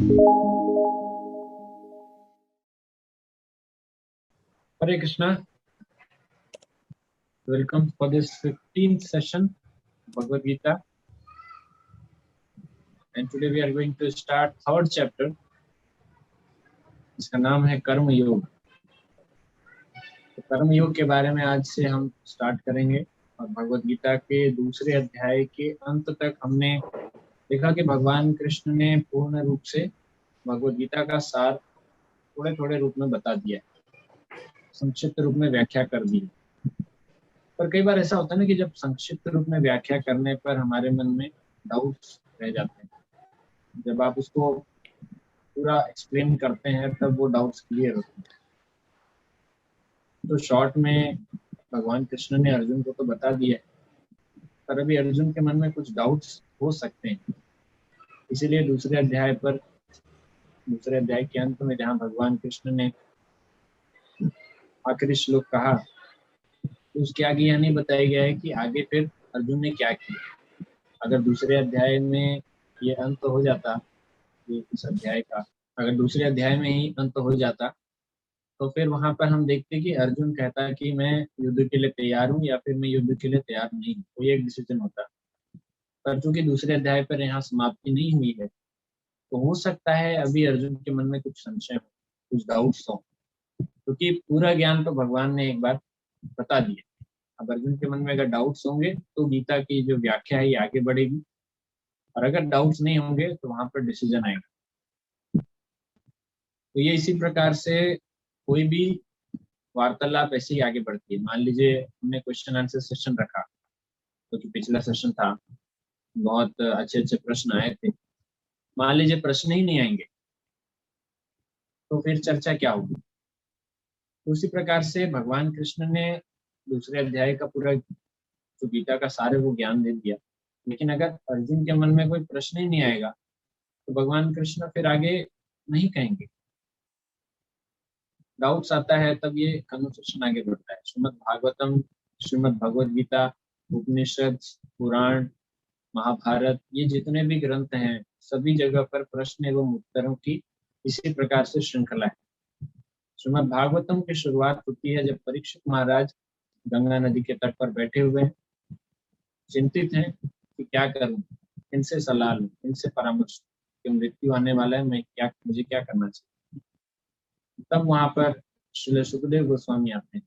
Hare Krishna. Welcome for this 15th session Bhagavad Gita, and today we are going to start third chapter. इसका नाम है कर्म योग। तो कर्म योग के बारे में आज से हम स्टार्ट करेंगे और भगवद गीता के दूसरे अध्याय के अंत तक हमने देखा कि भगवान कृष्ण ने पूर्ण रूप से भगवद गीता का सार थोड़े थोड़े रूप में बता दिया, संक्षिप्त रूप में व्याख्या कर दी। पर कई बार ऐसा होता है ना कि जब संक्षिप्त रूप में व्याख्या करने पर हमारे मन में डाउट्स रह जाते हैं, जब आप उसको पूरा एक्सप्लेन करते हैं तब वो डाउट्स क्लियर होते हैं। तो शॉर्ट में भगवान कृष्ण ने अर्जुन को तो बता दिया, पर अभी अर्जुन के मन में कुछ डाउट्स हो सकते हैं। इसीलिए दूसरे अध्याय के अंत में जहाँ भगवान कृष्ण ने आखिरी श्लोक कहा, तो उसके आगे यह नहीं बताया गया है कि आगे फिर अर्जुन ने क्या किया। अगर दूसरे अध्याय में ये अंत हो जाता, इस अध्याय का अगर दूसरे अध्याय में ही अंत हो जाता, तो फिर वहां पर हम देखते कि अर्जुन कहता कि मैं युद्ध के लिए तैयार हूँ या फिर मैं युद्ध के लिए तैयार नहीं हूँ, कोई एक डिसीजन होता। पर चूंकि दूसरे अध्याय पर यहाँ समाप्ति नहीं हुई है, तो हो सकता है अभी अर्जुन के मन में कुछ संशय हो, कुछ डाउट्स हो, क्योंकि पूरा ज्ञान तो भगवान ने एक बार बता दिया। अब अर्जुन के मन में अगर डाउट्स होंगे तो गीता की जो व्याख्या है ये आगे बढ़ेगी, और अगर डाउट्स नहीं होंगे तो वहां पर डिसीजन आएगा। तो ये इसी प्रकार से कोई भी वार्तालाप ऐसे ही आगे बढ़ती है। मान लीजिए हमने क्वेश्चन आंसर सेशन रखा, तो कि पिछला सेशन था, बहुत अच्छे अच्छे प्रश्न आए थे। मान लीजिए प्रश्न ही नहीं आएंगे तो फिर चर्चा क्या होगी। तो उसी प्रकार से भगवान कृष्ण ने दूसरे अध्याय का पूरा जो गीता का सारे वो ज्ञान दे दिया, लेकिन अगर अर्जुन के मन में कोई प्रश्न ही नहीं आएगा तो भगवान कृष्ण फिर आगे नहीं कहेंगे। डाउट्स आता है तब ये कन्वर्सेशन आगे बढ़ता है। श्रीमद् भागवतम, श्रीमद् भगवद गीता, उपनिषद, पुराण, महाभारत, ये जितने भी ग्रंथ हैं सभी जगह पर प्रश्न एवं उत्तरों की इसी प्रकार से श्रृंखला है। श्रीमद् भागवतम की शुरुआत होती है जब परीक्षित महाराज गंगा नदी के तट पर बैठे हुए हैं, चिंतित हैं कि क्या करूं, इनसे सलाह लूं, इनसे परामर्श, कि मृत्यु आने वाला है, मुझे क्या करना चाहिए। तब वहां पर श्री सुखदेव गोस्वामी आते हैं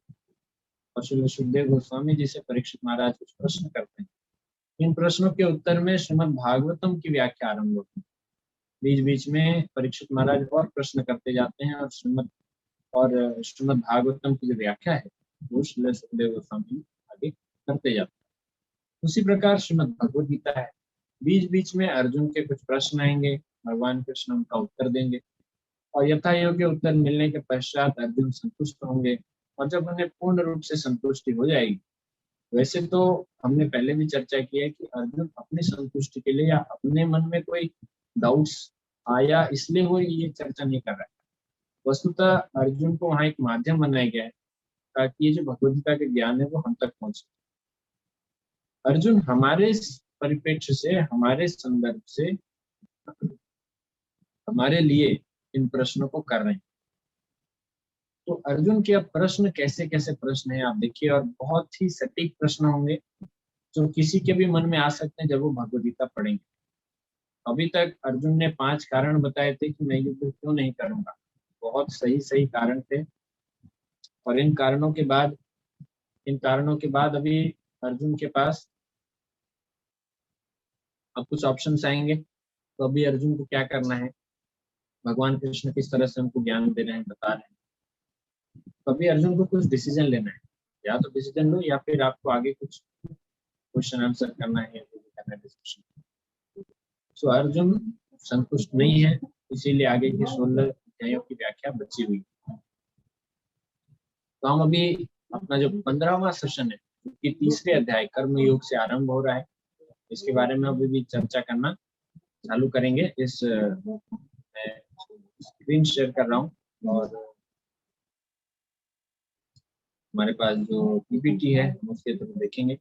और श्री सुखदेव गोस्वामी जी से परीक्षित महाराज कुछ प्रश्न करते हैं। इन प्रश्नों के उत्तर में श्रीमद् भागवतम की व्याख्या आरंभ होती है। बीच बीच में परीक्षित महाराज और प्रश्न करते जाते हैं और श्रीमद् भागवतम की जो व्याख्या है वो श्री सुखदेव गोस्वामी आगे करते जाते हैं। उसी प्रकार श्रीमद् भगवद गीता है। बीच बीच में अर्जुन के कुछ प्रश्न आएंगे, भगवान कृष्ण उनका उत्तर देंगे, और यथा योग्य उत्तर मिलने के पश्चात अर्जुन संतुष्ट होंगे। और जब उन्हें पूर्ण रूप से संतुष्टि हो जाएगी, वैसे तो हमने पहले भी चर्चा की है कि अर्जुन अपनी संतुष्टि के लिए या अपने मन में कोई डाउट्स आया इसलिए वो ये चर्चा नहीं कर रहा है। वस्तुतः अर्जुन को वहां एक माध्यम बनाया गया है ताकि ये जो भगवदगीता के ज्ञान है वो हम तक पहुंचे। अर्जुन हमारे परिप्रेक्ष्य से, हमारे संदर्भ से, हमारे लिए इन प्रश्नों को कर रहे हैं। तो अर्जुन के अब प्रश्न कैसे कैसे प्रश्न हैं आप देखिए, और बहुत ही सटीक प्रश्न होंगे जो किसी के भी मन में आ सकते हैं जब वो भगवद गीता पढ़ेंगे। अभी तक अर्जुन ने 5 कारण बताए थे कि मैं युद्ध क्यों नहीं करूंगा, बहुत सही सही कारण थे। और इन कारणों के बाद अभी अर्जुन के पास अब कुछ ऑप्शंस आएंगे। तो अभी अर्जुन को क्या करना है, भगवान कृष्ण किस तरह से हमको ज्ञान दे रहे हैं, बता रहे हैं। तो अभी अर्जुन को कुछ डिसीजन लेना है, या तो डिसीजन लो या फिर आपको आगे कुछ क्वेश्चन आंसर करना है, करना है डिस्कशन। तो अर्जुन संतुष्ट नहीं है, इसीलिए आगे की 16 अध्यायों की व्याख्या बची हुई। तो हम अभी अपना जो 15वां सेशन है, कि तीसरे अध्याय कर्म योग से आरंभ हो रहा है, इसके बारे में अभी भी चर्चा करना चालू करेंगे। इस मैं स्क्रीन शेयर कर रहा हूँ और हमारे पास जो पीपीटी है उसके थ्रू देखेंगे।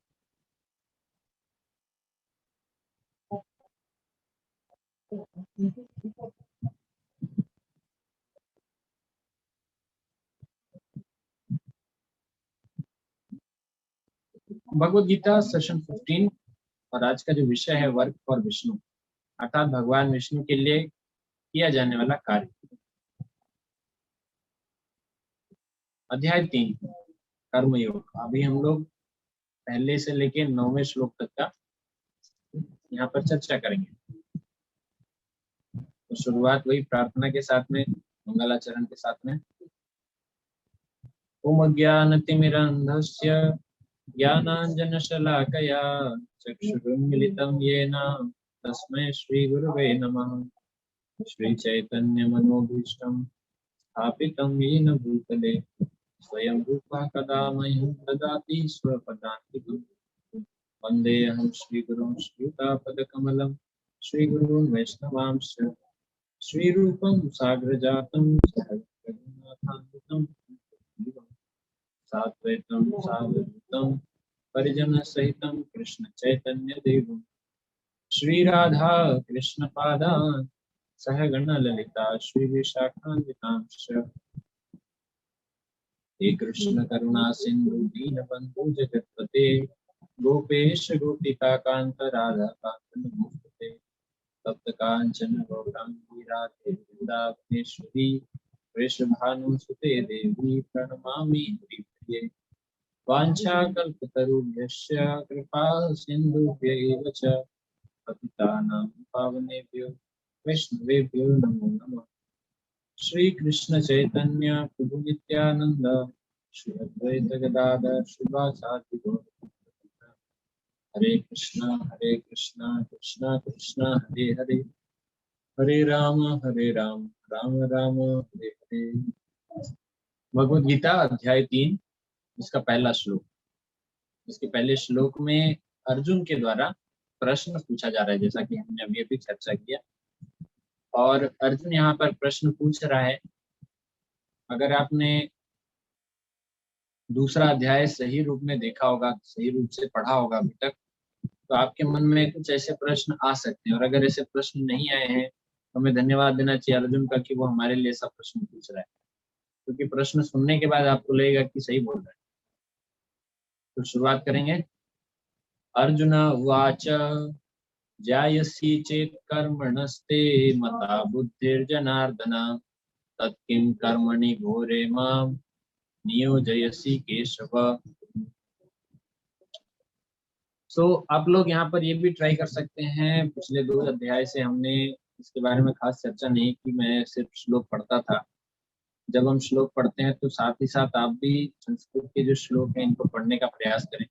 भगवद गीता सेशन 15 और आज का जो विषय है वर्क फॉर विष्णु, अर्थात भगवान विष्णु के लिए किया जाने वाला कार्य। अध्याय 3 कर्मयोग। अभी हम लोग पहले से लेके 9वें श्लोक तक का यहाँ पर चर्चा करेंगे। तो शुरुआत वही प्रार्थना के साथ में, मंगलाचरण के साथ में। ओम अज्ञानतिमिरन्धस्य ज्ञानाञ्जनशलाकया चक्षुरुन्मीलितं येन तस्मै श्रीगुरवे नमः। श्रीचैतन्यमनोभीष्टं स्थापितं येन भूतले स्वयं रूपः कदा मह्यं ददाति स्वपदान्तिकम्। वन्देऽहं श्रीगुरुं श्रीयुतापदकमलं श्रीगुरून् वैष्णवांश्च श्रीरूपं साग्रजातं सहगणरघुनाथान्वितं साद्वैतं सावधूतं परिजनसहितं कृष्णचैतन्यदेवं श्रीराधा कृष्णपादान् सहगणललिता श्रीविशाखान्वितांश्च। हे कृष्ण करुणा सिंधु दीनबंधु जगत्पते गोपेश गोपिकाकांत राधा कांत नमोस्तुते। तप्त कांचन गौरांगी राधे वृंदावनेश्वरी वृषभानुसुते देवी प्रणमामि हरिप्रिये। वाञ्छाकल्पतरुभ्यश्च कृपा सिन्धुभ्यैव च पतितानां पावनेभ्यो वैष्णवेभ्यो नमो नमः। श्री कृष्ण चैतन्य प्रभु नित्यानंद श्री अद्वैत गदाधर श्रीवासादि गौर भक्तवृंद। हरे कृष्णा कृष्णा कृष्णा हरे हरे, हरे राम राम राम हरे हरे। भगवद गीता अध्याय 3, इसका पहला श्लोक। इसके पहले श्लोक में अर्जुन के द्वारा प्रश्न पूछा जा रहा है, जैसा कि हमने अभी अभी चर्चा किया। और अर्जुन यहाँ पर प्रश्न पूछ रहा है। अगर आपने दूसरा अध्याय सही रूप में देखा होगा, सही रूप से पढ़ा होगा अभी तक, तो आपके मन में कुछ ऐसे प्रश्न आ सकते हैं। और अगर ऐसे प्रश्न नहीं आए हैं तो हमें धन्यवाद देना चाहिए अर्जुन का कि वो हमारे लिए ऐसा प्रश्न पूछ रहा है, क्योंकि प्रश्न सुनने के बाद आपको लगेगा कि सही बोल रहा है। तो शुरुआत करेंगे। अर्जुन उवाच जायसी चेत कर्मणस्ते मता बुद्धिर्जनार्दन तत्किं कर्मणि घोरे मां नियोजयसि केशव। आप लोग यहाँ पर ये भी ट्राई कर सकते हैं। पिछले 2 अध्याय से हमने इसके बारे में खास चर्चा नहीं की, मैं सिर्फ श्लोक पढ़ता था। जब हम श्लोक पढ़ते हैं तो साथ ही साथ आप भी संस्कृत के जो श्लोक हैं इनको पढ़ने का प्रयास करें।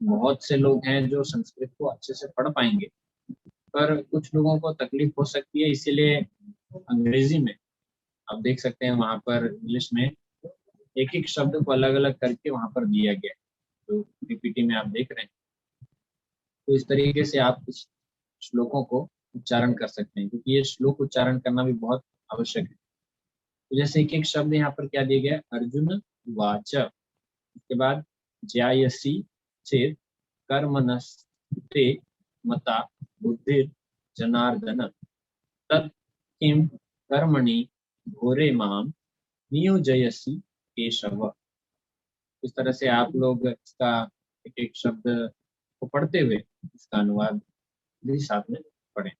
बहुत से लोग हैं जो संस्कृत को अच्छे से पढ़ पाएंगे, पर कुछ लोगों को तकलीफ हो सकती है, इसीलिए अंग्रेजी में आप देख सकते हैं, वहां पर इंग्लिश में एक एक शब्द को अलग अलग करके वहां पर दिया गया है, तो पीपीटी में आप देख रहे हैं। तो इस तरीके से आप इस श्लोकों को उच्चारण कर सकते हैं, क्योंकि ये श्लोक उच्चारण करना भी बहुत आवश्यक है। तो जैसे एक एक शब्द यहाँ पर क्या दिया गया, अर्जुन वाच, उसके बाद ज्यायसी चेत कर्मणस्ते मता बुद्धिर जनार्दन तत् किं कर्मणि घोरे मां नियोजयसि केशव। इस तरह से आप लोग इसका एक एक शब्द को पढ़ते हुए इसका अनुवाद भी साथ में पढ़ें।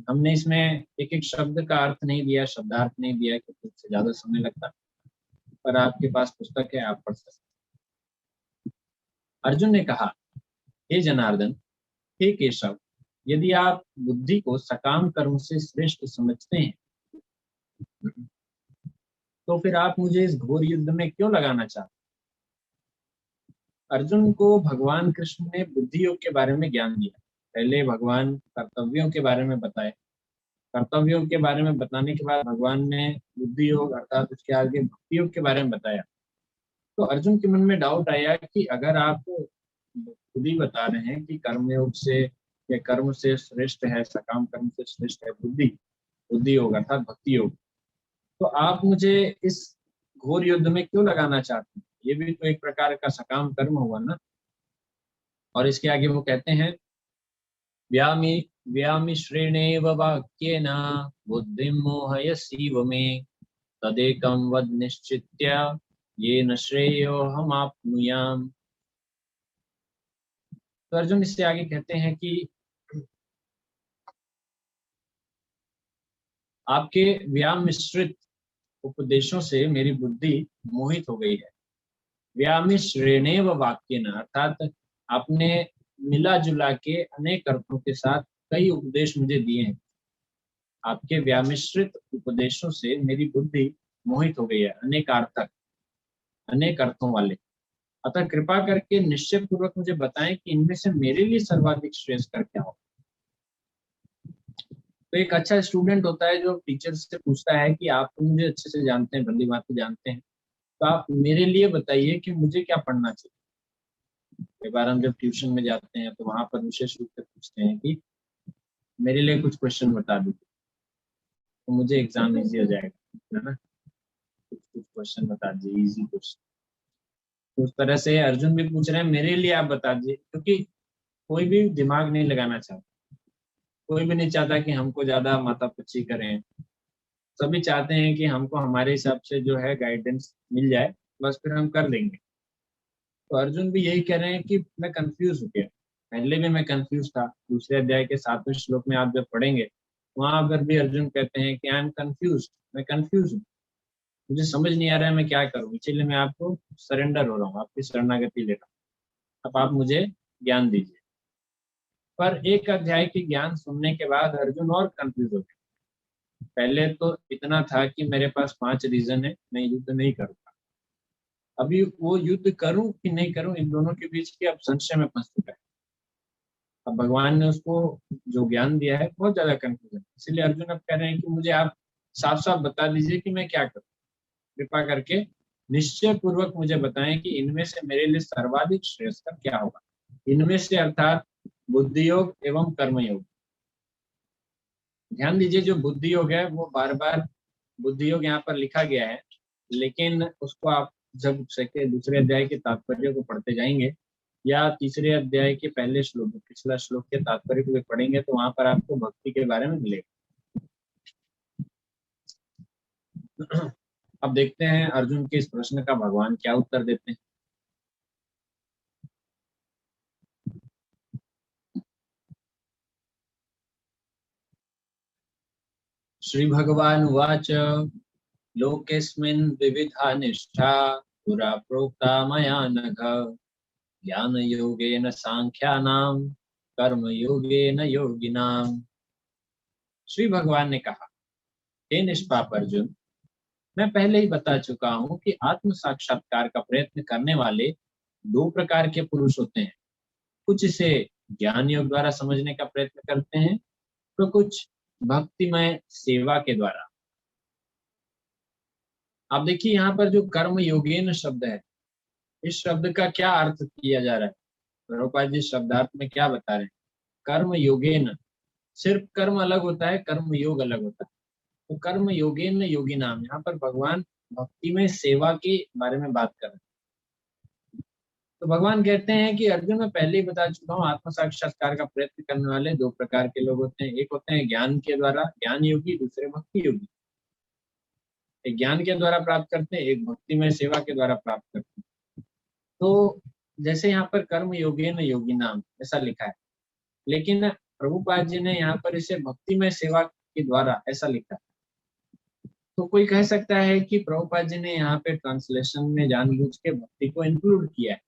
हमने इसमें एक एक शब्द का अर्थ नहीं दिया, शब्दार्थ नहीं दिया, क्योंकि इससे ज्यादा समय लगता, पर आपके पास पुस्तक है, आप पढ़ सकते। अर्जुन ने कहा, हे जनार्दन, हे केशव, यदि आप बुद्धि को सकाम कर्म से श्रेष्ठ समझते हैं तो फिर आप मुझे इस घोर युद्ध में क्यों लगाना चाहते? अर्जुन को भगवान कृष्ण ने बुद्धि योग के बारे में ज्ञान दिया। पहले भगवान कर्तव्यों के बारे में बताए, कर्तव्यों के बारे में बताने के बाद भगवान ने बुद्धि योग अर्थात उसके आगे भक्ति योग के बारे में बताया। तो अर्जुन के मन में डाउट आया कि अगर आप खुद ही बता रहे हैं कि कर्मयोग से या कर्म से श्रेष्ठ है, सकाम कर्म से श्रेष्ठ है बुद्धि योग अर्थात भक्ति योग, तो आप मुझे इस घोर युद्ध में क्यों लगाना चाहते हैं? ये भी तो एक प्रकार का सकाम कर्म हुआ ना। और इसके आगे वो कहते हैं, व्यामि श्रेणेव वाक्येन बुद्धिं मोहयसीव मे तदेकं वद निश्चित्य येन श्रेयोऽहमाप्नुयाम्। तो अर्जुन इससे आगे कहते हैं कि आपके व्याम मिश्रित उपदेशों से मेरी बुद्धि मोहित हो गई है। व्यामिश्रेणेव वाक्येन, अर्थात आपने मिला जुला के अनेक अर्थों के साथ कई उपदेश मुझे दिए हैं। आपके व्यामिश्रित उपदेशों से मेरी बुद्धि मोहित हो गई है, अनेकार्थक, अनेक अर्थों वाले। अतः कृपा करके निश्चय पूर्वक मुझे बताएं कि इनमें से मेरे लिए सर्वाधिक श्रेष्ठ क्या हो। तो एक अच्छा स्टूडेंट होता है जो टीचर से पूछता है कि आप तो मुझे अच्छे से जानते हैं, भली बात जानते हैं, तो आप मेरे लिए बताइए कि मुझे क्या पढ़ना चाहिए। कई बार हम जब ट्यूशन में जाते हैं तो वहां पर विशेष रूप से पूछते हैं कि मेरे लिए कुछ क्वेश्चन बता दीजिए, तो मुझे एग्जाम इजी हो जाएगा, है ना। कुछ कुछ क्वेश्चन बता दीजिए, इजी क्वेश्चन। तो उस तरह से अर्जुन भी पूछ रहे हैं मेरे लिए आप बता दीजिए, क्योंकि कोई भी दिमाग नहीं लगाना चाहता, कोई भी नहीं चाहता कि हमको ज्यादा माथापच्ची करें। सभी चाहते हैं कि हमको हमारे हिसाब से जो है गाइडेंस मिल जाए, बस फिर हम कर लेंगे। तो अर्जुन भी यही कह रहे हैं कि मैं कंफ्यूज हो गया, पहले भी मैं कंफ्यूज था। दूसरे अध्याय के 7वें श्लोक में आप जब पढ़ेंगे वहां पर भी अर्जुन कहते हैं कि आई एम कंफ्यूज, मैं कंफ्यूज हूँ, मुझे समझ नहीं आ रहा है मैं क्या करूँ, इसलिए मैं आपको सरेंडर हो रहा हूँ, आपकी शरणागति ले रहा हूँ, अब आप मुझे ज्ञान दीजिए। पर एक अध्याय के ज्ञान सुनने के बाद अर्जुन और कंफ्यूज हो गया। पहले तो इतना था कि मेरे पास 5 रीजन है, मैं युद्ध नहीं करूंगा। अभी वो युद्ध करूं कि नहीं करूं, इन दोनों के बीच के अब संशय में फंस चुका है। अब भगवान ने उसको जो ज्ञान दिया है बहुत ज्यादा कंफ्यूजन, इसलिए अर्जुन अब कह रहे हैं कि मुझे आप साफ साफ बता दीजिए कि मैं क्या करूं, कृपा करके निश्चय पूर्वक मुझे बताएं कि इनमें से मेरे लिए सर्वाधिक श्रेष्ठ क्या होगा। इनमें से अर्थात बुद्धि योग एवं कर्मयोग। ध्यान दीजिए जो बुद्धि योग है वो बार बार बुद्धि योग यहाँ पर लिखा गया है, लेकिन उसको आप जब दूसरे अध्याय के तात्पर्य को पढ़ते जाएंगे या तीसरे अध्याय के पहले श्लोक, पिछला श्लोक के तात्पर्य को भी पढ़ेंगे तो वहां पर आपको भक्ति के बारे में मिलेगा। अब देखते हैं अर्जुन के इस प्रश्न का भगवान क्या उत्तर देते हैं। श्री भगवान उवाच लोकेस्मिन् विविधा निष्ठा पुरा प्रोक्ता मया नघ ज्ञान योगेन सांख्यानां कर्म योगेन योगिनाम्। श्री भगवान ने कहा, हे निष्पाप अर्जुन, मैं पहले ही बता चुका हूं कि आत्म साक्षात्कार का प्रयत्न करने वाले 2 प्रकार के पुरुष होते हैं। कुछ इसे ज्ञान योग द्वारा समझने का प्रयत्न करते हैं, तो कुछ भक्तिमय सेवा के द्वारा। आप देखिए यहाँ पर जो कर्म योगेन शब्द है, इस शब्द का क्या अर्थ किया जा रहा है। प्रभुपाद जी शब्दार्थ में क्या बता रहे हैं, कर्म योगेन, सिर्फ कर्म अलग होता है, कर्म योग अलग होता है। तो कर्म योगेन योगी नाम, यहाँ पर भगवान भक्ति में सेवा के बारे में बात कर रहे हैं। तो भगवान कहते हैं कि अर्जुन मैं पहले ही बता चुका हूँ, आत्म साक्षात्कार का प्रयत्न करने वाले 2 प्रकार के लोग होते हैं। एक होते हैं ज्ञान के द्वारा ज्ञान योगी, दूसरे भक्ति योगी। एक ज्ञान के द्वारा प्राप्त करते हैं, एक भक्ति में सेवा के द्वारा प्राप्त करते हैं। तो जैसे यहाँ पर कर्म योगेन योगी नाम ऐसा लिखा है, लेकिन प्रभुपाद जी ने यहाँ पर इसे भक्ति में सेवा के द्वारा ऐसा लिखा है। तो कोई कह सकता है कि प्रभुपाद जी ने यहाँ पे ट्रांसलेशन में जानबूझ के भक्ति को इंक्लूड किया है।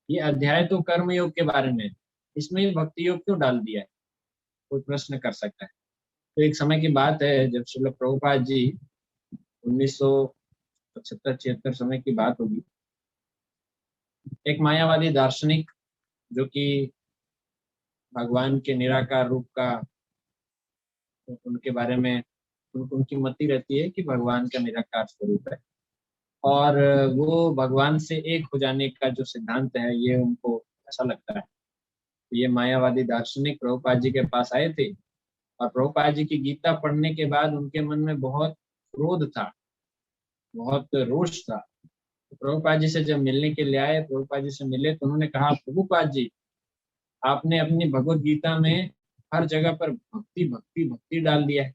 ये अध्याय तो कर्म योग के बारे में, इसमें भक्ति योग क्यों डाल दिया है, कोई प्रश्न कर सकता है। तो एक समय की बात है जब श्रील प्रभुपाद जी 1975-76 समय की बात होगी, एक मायावादी दार्शनिक जो कि भगवान के निराकार रूप का उनके बारे में उनकी मति रहती है कि भगवान का निराकार स्वरूप है और वो भगवान से एक हो जाने का जो सिद्धांत है ये उनको अच्छा लगता है। तो ये मायावादी दार्शनिक प्रभुपाद जी के पास आए थे और प्रभुपाद जी की गीता पढ़ने के बाद उनके मन में बहुत क्रोध था, बहुत रोष था। तो प्रभुपाद जी से जब मिलने के लिए आए, प्रभुपाद जी से मिले तो उन्होंने कहा, प्रभुपाद जी आपने अपनी भगवत गीता में हर जगह पर भक्ति भक्ति भक्ति डाल दिया है।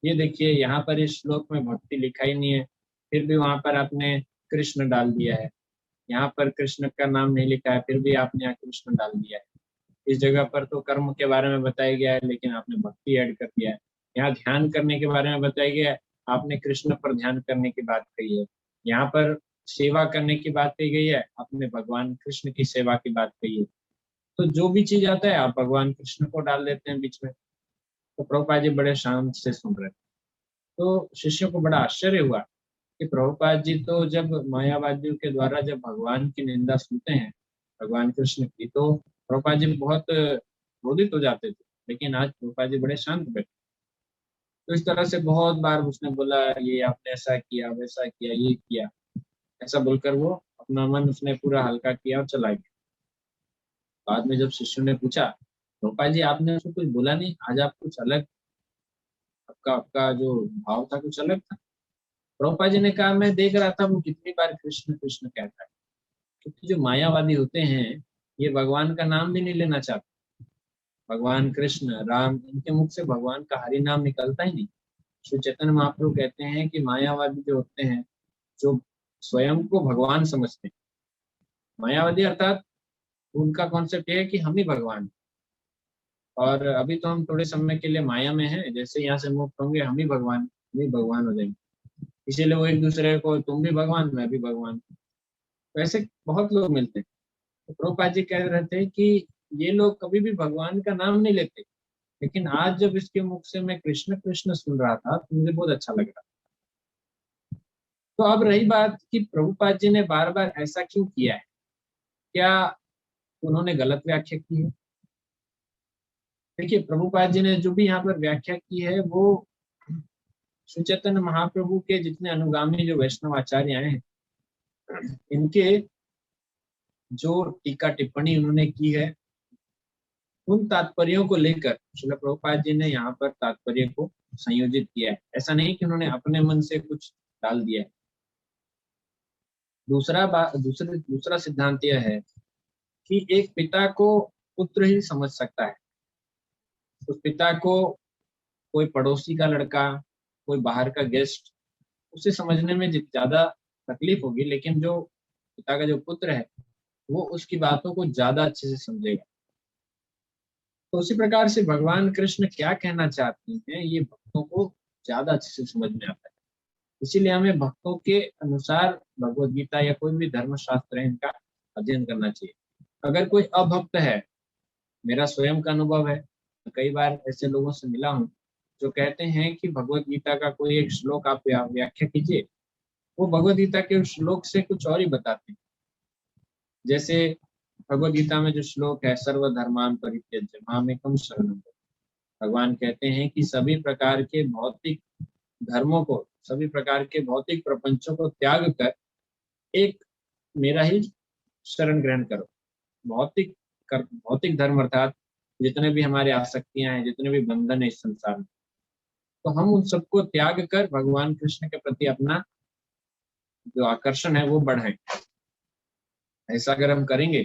ये देखिए यहाँ पर इस श्लोक में भक्ति लिखा ही नहीं है, फिर भी वहां पर आपने कृष्ण डाल दिया है। यहाँ पर कृष्ण का नाम नहीं लिखा है, फिर भी आपने यहाँ कृष्ण डाल दिया है। इस जगह पर तो कर्म के बारे में बताया गया है, लेकिन आपने भक्ति ऐड कर दिया है। यहाँ ध्यान करने के बारे में बताया गया है, आपने कृष्ण पर ध्यान करने की बात कही है। यहाँ पर सेवा करने की बात कही गई है, आपने भगवान कृष्ण की सेवा की बात कही है। तो जो भी चीज आता है आप भगवान कृष्ण को डाल देते हैं बीच में। तो प्रभुपाद जी बड़े शांत से सुन रहे थे। तो शिष्यों को बड़ा आश्चर्य हुआ कि प्रभुपाद जी तो जब मायावादियों के द्वारा जब भगवान की निंदा सुनते हैं, भगवान कृष्ण की, तो प्रभुपाद जी बहुत क्रोधित हो जाते थे। लेकिन आज प्रभुपाद जी बड़े शांत बैठे। तो इस तरह से बहुत बार उसने बोला, ये आपने ऐसा किया, वैसा किया, ये किया, ऐसा बोलकर वो अपना मन उसने पूरा हल्का किया और चला गया। बाद में जब शिष्यों ने पूछा, प्रभुपाद जी आपने उसको कुछ बोला नहीं, आज आप कुछ अलग, आपका आपका जो भाव था कुछ अलग था। प्रभुपाद जी ने कहा, मैं देख रहा था वो कितनी बार कृष्ण कृष्ण कहता है। क्योंकि जो मायावादी होते हैं, ये भगवान का नाम भी नहीं लेना चाहते। भगवान कृष्ण, राम, इनके मुख से भगवान का हरि नाम निकलता ही नहीं। श्री चैतन्य महाप्रभु कहते हैं कि मायावादी जो होते हैं, जो स्वयं को भगवान समझते हैं, मायावादी अर्थात उनका कॉन्सेप्ट ये है कि हम ही भगवान हैं। और अभी तो हम थोड़े समय के लिए माया में हैं, जैसे यहाँ से मुक्त होंगे हम ही भगवान हो जाएंगे। इसीलिए वो एक दूसरे को, तुम भी भगवान, मैं भी भगवान। वैसे बहुत लोग मिलते हैं। तो प्रभुपाद जी कह रहे थे कि ये लोग कभी भी भगवान का नाम नहीं लेते, लेकिन आज जब इसके मुख से मैं कृष्ण कृष्ण सुन रहा था तो मुझे बहुत अच्छा लग रहा। तो अब रही बात कि प्रभुपाद जी ने बार बार ऐसा क्यों किया है, क्या उन्होंने गलत व्याख्या की है? देखिए, प्रभुपाद जी ने जो भी यहाँ पर व्याख्या की है वो श्री चैतन्य महाप्रभु के जितने अनुगामी जो वैष्णव आचार्य हैं, इनके जो टीका टिप्पणी उन्होंने की है, उन तात्पर्यों को लेकर श्रील प्रभुपाद जी ने यहाँ पर तात्पर्य को संयोजित किया है। ऐसा नहीं कि उन्होंने अपने मन से कुछ डाल दिया है। दूसरा सिद्धांत यह है कि एक पिता को पुत्र ही समझ सकता है। उस पिता को कोई पड़ोसी का लड़का, कोई बाहर का गेस्ट, उसे समझने में ज्यादा तकलीफ होगी, लेकिन जो पिता का जो पुत्र है वो उसकी बातों को ज्यादा अच्छे से समझेगा। तो उसी प्रकार से भगवान कृष्ण क्या कहना चाहते हैं ये भक्तों को ज्यादा अच्छे से समझ में आता है। इसीलिए हमें भक्तों के अनुसार भगवत गीता या कोई भी धर्म शास्त्र है इनका अध्ययन करना चाहिए। अगर कोई अभक्त है, मेरा स्वयं का अनुभव है, कई बार ऐसे लोगों से मिला हूँ जो कहते हैं कि भगवत गीता का कोई एक श्लोक आप व्याख्या कीजिए, वो भगवत गीता के उस श्लोक से कुछ और ही बताते हैं। जैसे भगवत गीता में जो श्लोक है, सर्वधर्मान परित्यज्य मामेकम शरणम, भगवान कहते हैं कि सभी प्रकार के भौतिक धर्मों को, सभी प्रकार के भौतिक प्रपंचों को त्याग कर एक मेरा ही शरण ग्रहण करो। भौतिक धर्म अर्थात जितने भी हमारे आसक्तियां हैं, जितने भी बंधन है इस संसार में, तो हम उन सबको त्याग कर भगवान कृष्ण के प्रति अपना जो आकर्षण है वो बढ़ाएं। ऐसा अगर हम करेंगे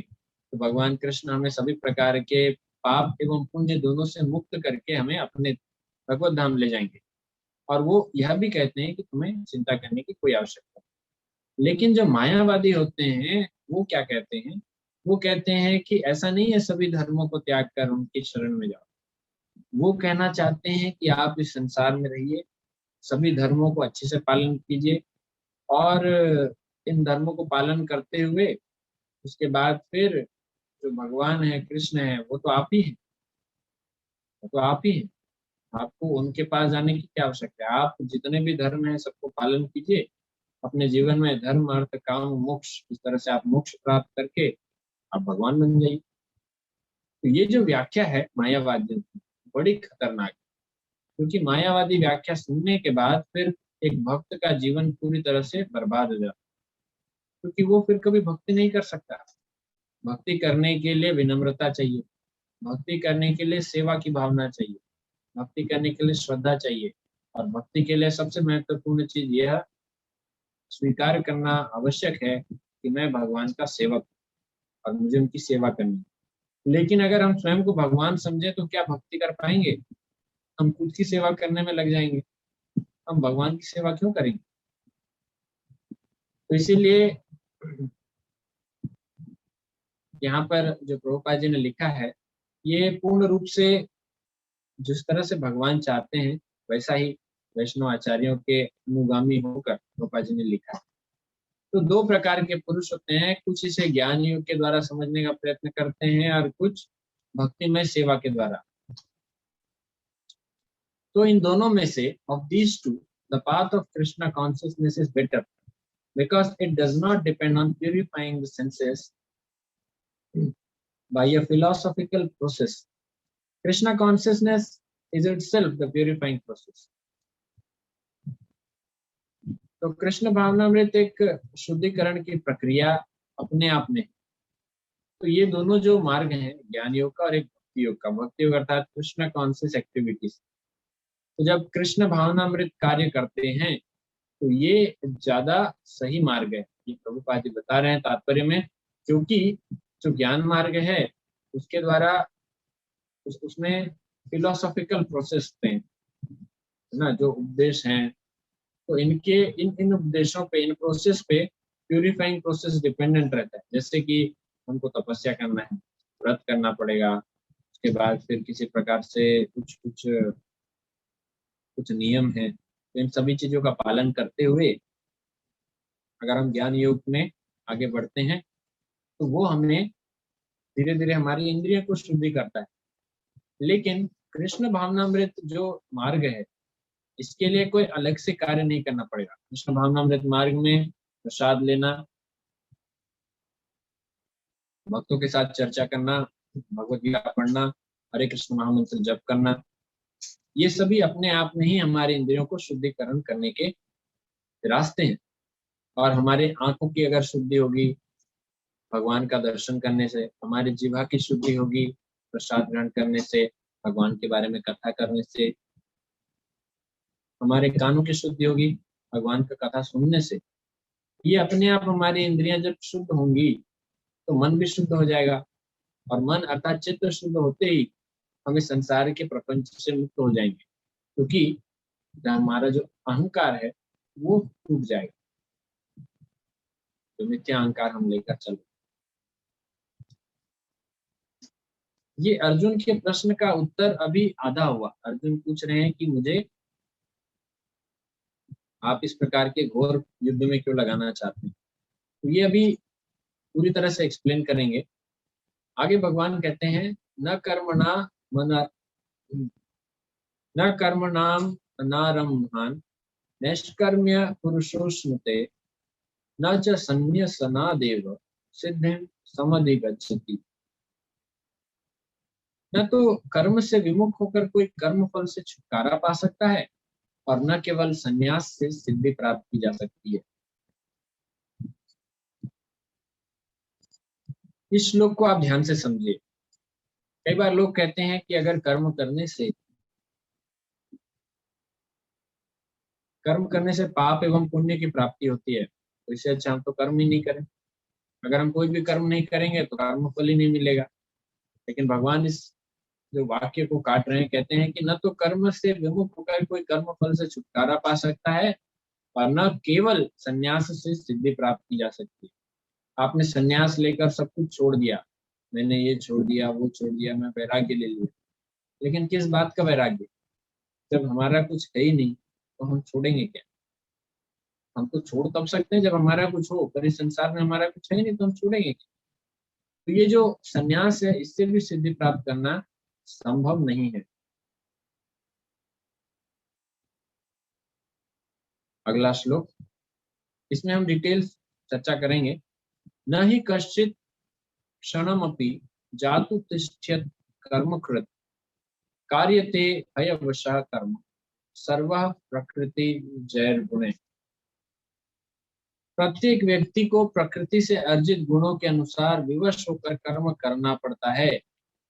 तो भगवान कृष्ण हमें सभी प्रकार के पाप एवं पुण्य दोनों से मुक्त करके हमें अपने भगवत धाम ले जाएंगे। और वो यह भी कहते हैं कि तुम्हें चिंता करने की कोई आवश्यकता नहीं। लेकिन जो मायावादी होते हैं वो क्या कहते हैं, वो कहते हैं कि ऐसा नहीं है, सभी धर्मों को त्याग कर उनकी शरण में जाओ। वो कहना चाहते हैं कि आप इस संसार में रहिए, सभी धर्मों को अच्छे से पालन कीजिए, और इन धर्मों को पालन करते हुए उसके बाद फिर जो भगवान है, कृष्ण है, वो तो आप ही हैं, वो तो आप ही हैं। आपको उनके पास जाने की क्या आवश्यकता है? आप जितने भी धर्म है सबको पालन कीजिए, अपने जीवन में धर्म अर्थ काम मोक्ष, इस तरह से आप मोक्ष प्राप्त करके आप भगवान बन जाइए। तो ये जो व्याख्या है मायावादियों की, बड़ी खतरनाक है। क्योंकि मायावादी व्याख्या सुनने के बाद फिर एक भक्त का जीवन पूरी तरह से बर्बाद हो जाता है, क्योंकि वो फिर कभी भक्ति नहीं कर सकता। भक्ति करने के लिए विनम्रता चाहिए, भक्ति करने के लिए सेवा की भावना चाहिए, भक्ति करने के लिए श्रद्धा चाहिए, और भक्ति के लिए सबसे महत्वपूर्ण चीज यह स्वीकार करना आवश्यक है कि मैं भगवान का सेवक हूं और मुझे उनकी सेवा करनी है। लेकिन अगर हम स्वयं को भगवान समझे तो क्या भक्ति कर पाएंगे? हम खुद की सेवा करने में लग जाएंगे, हम भगवान की सेवा क्यों करेंगे? तो इसीलिए यहाँ पर जो प्रभुपाद जी ने लिखा है ये पूर्ण रूप से जिस तरह से भगवान चाहते हैं वैसा ही वैष्णव आचार्यों के अनुगामी होकर गोपा जी ने लिखा है। तो दो प्रकार के पुरुष होते हैं, कुछ इसे ज्ञान योग के द्वारा समझने का प्रयत्न करते हैं और कुछ भक्तिमय सेवा के द्वारा। तो इन दोनों में से of these two the path of Krishna consciousness is better because it does not depend on purifying the senses by a philosophical process. Krishna consciousness is itself the purifying process. तो कृष्ण भावनामृत एक शुद्धिकरण की प्रक्रिया अपने आप में। तो ये दोनों जो मार्ग हैं, ज्ञान योग का और एक भक्ति योग का, भक्ति योग अर्थात कृष्ण कॉन्शियस एक्टिविटीज, तो जब कृष्ण भावनामृत कार्य करते हैं तो ये ज्यादा सही मार्ग है, ये प्रभुपाद जी बता रहे हैं तात्पर्य में। क्योंकि जो ज्ञान मार्ग है उसके द्वारा उसमें फिलोसॉफिकल प्रोसेस हैं ना, जो उपदेश हैं, तो इनके इन उपदेशों पे, इन प्रोसेस पे प्यूरिफाइंग प्रोसेस डिपेंडेंट रहता है। जैसे कि हमको तपस्या करना है, व्रत करना पड़ेगा, उसके बाद फिर किसी प्रकार से कुछ कुछ कुछ नियम है, तो इन सभी चीजों का पालन करते हुए अगर हम ज्ञान योग में आगे बढ़ते हैं तो वो हमें धीरे धीरे हमारी इंद्रियों को शुद्धि करता है। लेकिन कृष्ण भावनामृत जो मार्ग है इसके लिए कोई अलग से कार्य नहीं करना पड़ेगा। कृष्ण भावनामृत मार्ग में प्रसाद लेना, भक्तों के साथ चर्चा करना, भगवत गीता पढ़ना, हरे कृष्ण महामंत्र जप करना, ये सभी अपने आप में ही हमारे इंद्रियों को शुद्धिकरण करने के रास्ते हैं। और हमारे आंखों की अगर शुद्धि होगी भगवान का दर्शन करने से, हमारी जीवा की शुद्धि होगी प्रसाद ग्रहण करने से, भगवान के बारे में कथा करने से, हमारे कानों की शुद्धि होगी भगवान का कथा सुनने से। ये अपने आप हमारी इंद्रियां जब शुद्ध होंगी तो मन भी शुद्ध हो जाएगा, और मन अर्थात चित्त शुद्ध होते ही हम इस संसार के प्रपंच से मुक्त हो जाएंगे, क्योंकि हमारा जो अहंकार है वो टूट जाएगा, जो मिथ्या अहंकार हम लेकर चल। ये अर्जुन के प्रश्न का उत्तर अभी आधा हुआ। अर्जुन पूछ रहे हैं कि मुझे आप इस प्रकार के घोर युद्ध में क्यों लगाना चाहते हैं, तो ये अभी पूरी तरह से एक्सप्लेन करेंगे। आगे भगवान कहते हैं न कर्मणा मन न कर्मणाम अनारम्भान नैष्कर्म्य पुरुषो स्मृते न च संन्यसनादेव सिद्धिं समधिगच्छति। न तो कर्म से विमुख होकर कोई कर्म फल से छुटकारा पा सकता है, और न केवल संन्यास से सिद्धि प्राप्त की जा सकती है। इस श्लोक को आप ध्यान से समझिए। कई बार लोग कहते हैं कि अगर कर्म करने से पाप एवं पुण्य की प्राप्ति होती है, तो इससे अच्छा हम तो कर्म ही नहीं करें। अगर हम कोई भी कर्म नहीं करेंगे तो कर्म फल ही नहीं मिलेगा। लेकिन भगवान इस जो वाक्य को काट रहे हैं, कहते हैं कि न तो कर्म से विमुख होकर कोई कर्म फल से छुटकारा पा सकता है, और न केवल संन्यास से सिद्धि प्राप्त की जा सकती है। आपने संन्यास लेकर सब कुछ छोड़ दिया, मैंने ये छोड़ दिया, वो छोड़ दिया, मैं वैराग्य ले लिया, लेकिन किस बात का वैराग्य? जब हमारा कुछ है ही नहीं तो हम छोड़ेंगे क्या? हम तो छोड़ तब सकते हैं जब हमारा कुछ हो, पर इस संसार में हमारा कुछ है नहीं तो हम छोड़ेंगे क्या? तो ये जो संन्यास है इससे भी सिद्धि प्राप्त करना संभव नहीं है। अगला श्लोक, इसमें हम डिटेल्स चर्चा करेंगे। न ही कश्चित क्षणमपि जातु तिष्ठ्यत् कर्मकृत् कार्यते हयवशः कर्म सर्वः प्रकृति जैर्गुणे। प्रत्येक व्यक्ति को प्रकृति से अर्जित गुणों के अनुसार विवश होकर कर्म करना पड़ता है,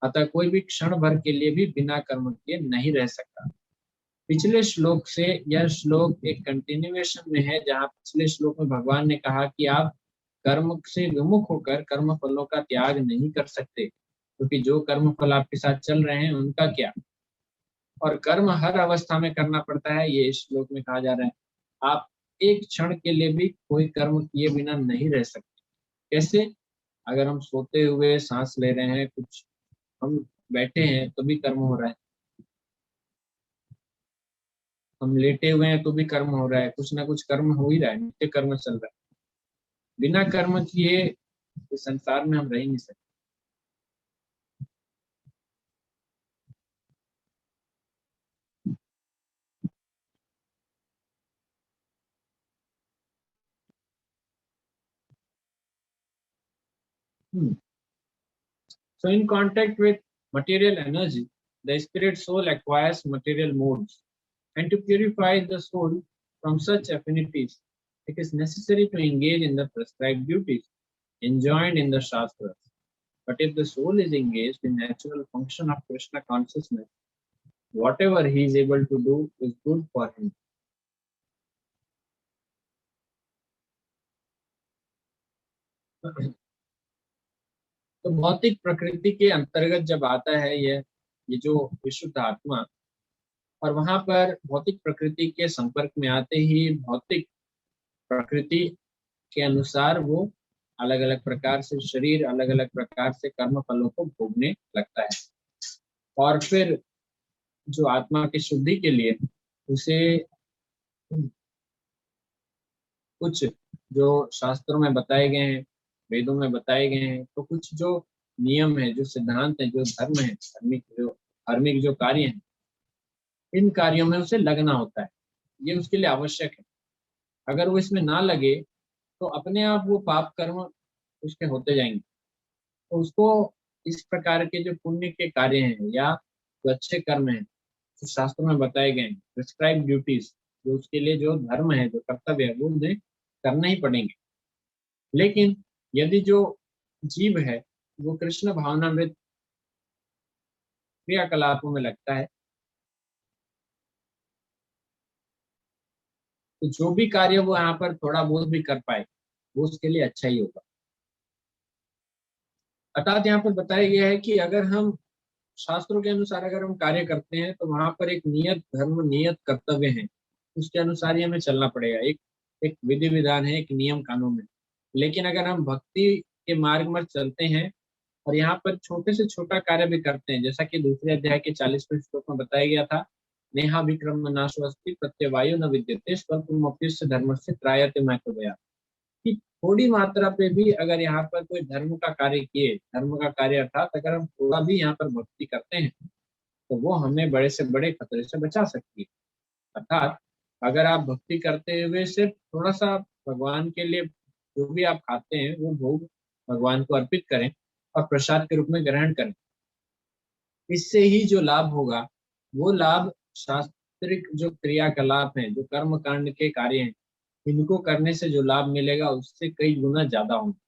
अतः कोई भी क्षण भर के लिए भी बिना कर्म किए नहीं रह सकता। पिछले श्लोक से यह श्लोक एक कंटिन्यूएशन में है, जहाँ पिछले श्लोक में भगवान ने कहा कि आप कर्म से विमुख होकर कर्म फलों का त्याग नहीं कर सकते, क्योंकि जो कर्म फल आपके साथ चल रहे हैं उनका क्या, और कर्म हर अवस्था में करना पड़ता है, ये इस श्लोक में कहा जा रहा है। आप एक क्षण के लिए भी कोई कर्म किए बिना नहीं रह सकते। कैसे? अगर हम सोते हुए सांस ले रहे हैं, कुछ हम बैठे हैं तो भी कर्म हो रहा है, हम लेटे हुए हैं तो भी कर्म हो रहा है, कुछ ना कुछ कर्म हो ही रहा है, नित्य कर्म चल रहा है। बिना कर्म किए इस संसार में हम रह ही नहीं सकते। So in contact with material energy, the spirit soul acquires material modes. And to purify the soul from such affinities, it is necessary to engage in the prescribed duties enjoined in the Shastras. But if the soul is engaged in natural function of Krishna consciousness, whatever he is able to do is good for him. तो भौतिक प्रकृति के अंतर्गत जब आता है ये जो विशुद्ध आत्मा, और वहां पर भौतिक प्रकृति के संपर्क में आते ही भौतिक प्रकृति के अनुसार वो अलग अलग प्रकार से शरीर, अलग अलग प्रकार से कर्म फलों को भोगने लगता है। और फिर जो आत्मा की शुद्धि के लिए उसे कुछ जो शास्त्रों में बताए गए हैं, वेदों में बताए गए हैं, तो कुछ जो नियम है, जो सिद्धांत है, जो धर्म है, धार्मिक जो कार्य है, इन कार्यों में उसे लगना होता है। ये उसके लिए आवश्यक है। अगर वो इसमें ना लगे तो अपने आप वो पाप कर्म उसके होते जाएंगे। तो उसको इस प्रकार के जो पुण्य के कार्य हैं या जो अच्छे कर्म हैं, जो शास्त्रों में बताए गए हैं, प्रिस्क्राइब ड्यूटीज, जो उसके लिए जो धर्म है, जो कर्तव्य है, वो उन्हें करना ही पड़ेंगे। लेकिन यदि जो जीव है वो कृष्ण भावनामृत क्रियाकलापों में लगता है, तो जो भी कार्य वो यहाँ पर थोड़ा बहुत भी कर पाए वो उसके लिए अच्छा ही होगा। अर्थात यहाँ पर बताया गया है कि अगर हम शास्त्रों के अनुसार अगर हम कार्य करते हैं तो वहां पर एक नियत धर्म, नियत कर्तव्य है, उसके अनुसार ही हमें चलना पड़ेगा। एक एक विधि विधान है, एक नियम कानून है। लेकिन अगर हम भक्ति के मार्ग में चलते हैं और यहाँ पर छोटे से छोटा कार्य भी करते हैं, जैसा कि दूसरे अध्याय के 40वें श्लोक में बताया गया था, नेहा विक्रम नाशवस्ति प्रत्यवायु न विद्यते स्वल्पमप्यस्य धर्मस्य त्रायते महत्वया, कि थोड़ी मात्रा पे भी अगर यहाँ पर कोई धर्म का कार्य किए, धर्म का कार्य अर्थात अगर हम थोड़ा भी यहाँ पर भक्ति करते हैं तो वो हमें बड़े से बड़े खतरे से बचा सकती है। अर्थात अगर आप भक्ति करते हुए सिर्फ थोड़ा सा भगवान के लिए जो भी आप खाते हैं वो भोग भगवान को अर्पित करें और प्रसाद के रूप में ग्रहण करें, इससे ही जो लाभ होगा वो लाभ शास्त्रिक जो क्रियाकलाप हैं, जो कर्म कांड के कार्य हैं, इनको करने से जो लाभ मिलेगा उससे कई गुना ज्यादा होंगे।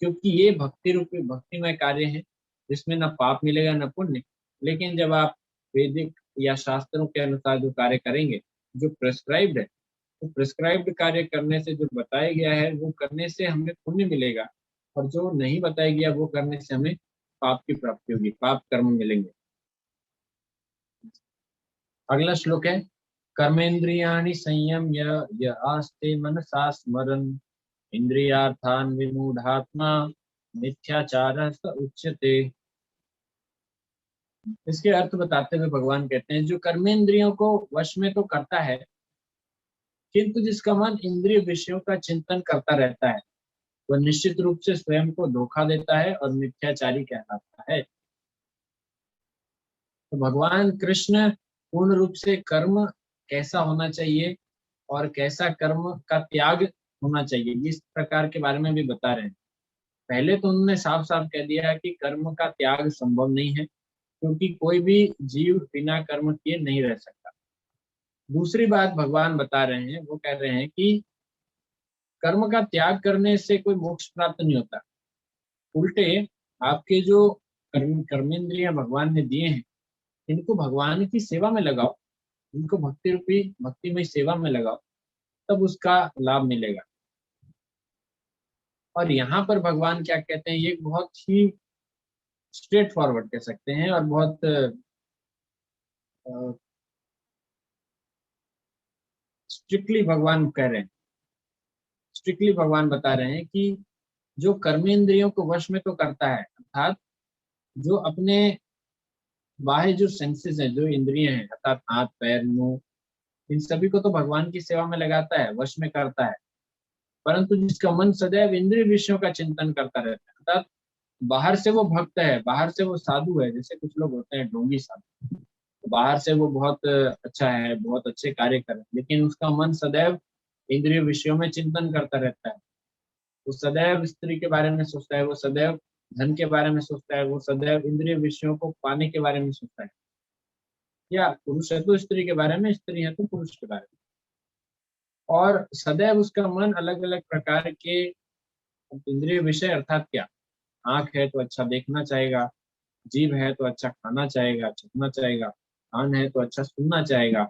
क्योंकि ये भक्ति रूपी भक्तिमय कार्य है जिसमें ना पाप मिलेगा ना पुण्य। लेकिन जब आप वैदिक या शास्त्रों के अनुसार जो कार्य करेंगे, जो प्रेस्क्राइब्ड है, तो प्रेस्क्राइब्ड कार्य करने से जो बताया गया है वो करने से हमें पुण्य मिलेगा, और जो नहीं बताया गया वो करने से हमें पाप की प्राप्ति होगी, पाप कर्म मिलेंगे। अगला श्लोक है, कर्मेन्द्रियाणि संयम्य य आस्ते मनसा स्मरन् इंद्रियार्थान विमूढ़ात्मा मिथ्याचार स उच्यते। इसके अर्थ बताते हुए भगवान कहते हैं, जो कर्मेंद्रियों को वश में तो करता है किंतु जिसका मन इंद्रिय विषयों का चिंतन करता रहता है वह निश्चित रूप से स्वयं को धोखा देता है और मिथ्याचारी कहलाता है। तो भगवान कृष्ण पूर्ण रूप से कर्म कैसा होना चाहिए और कैसा कर्म का त्याग होना चाहिए इस प्रकार के बारे में भी बता रहे हैं। पहले तो उन्होंने साफ साफ कह दिया है कि कर्म का त्याग संभव नहीं है, क्योंकि कोई भी जीव बिना कर्म किए नहीं रह सकता। दूसरी बात भगवान बता रहे हैं, वो कह रहे हैं कि कर्म का त्याग करने से कोई मोक्ष प्राप्त नहीं होता। उल्टे आपके जो कर्मेंद्रियां भगवान ने दिए हैं, इनको भगवान की सेवा में लगाओ, इनको भक्ति रूपी भक्तिमय सेवा में लगाओ, तब उसका लाभ मिलेगा। और यहाँ पर भगवान क्या कहते हैं, ये बहुत ही स्ट्रेट फॉरवर्ड कह सकते हैं और बहुत स्ट्रिक्टली भगवान कह रहे हैं, स्ट्रिक्टली भगवान बता रहे हैं कि जो कर्मेंद्रियों को वश में तो करता है, अर्थात जो अपने बाह्य जो सेंसेस हैं, जो इंद्रियां हैं, अर्थात हाथ पैर मुंह, इन सभी को तो भगवान की सेवा में लगाता है, वश में करता है। परंतु जिसका मन सदैव इंद्रिय विषयों का चिंतन करता रहता है, अर्थात बाहर से वो भक्त है, बाहर से वो साधु है, जैसे कुछ लोग होते हैं ढोंगी साधु, तो बाहर से वो बहुत अच्छा है, बहुत अच्छे कार्य कर रहे हैं, लेकिन उसका मन सदैव इंद्रिय विषयों में चिंतन करता रहता है। वो सदैव स्त्री के बारे में सोचता है, वो सदैव धन के बारे में सोचता है, वो सदैव इंद्रिय विषयों को पाने के बारे में सोचता है। या पुरुष है तो स्त्री के बारे में, स्त्री है तो पुरुष के बारे में, और सदैव उसका मन अलग अलग प्रकार के इंद्रिय विषय, अर्थात क्या, आंख है तो अच्छा देखना चाहेगा, जीभ है तो अच्छा खाना चाहेगा, चखना चाहेगा, कान है तो अच्छा सुनना चाहेगा,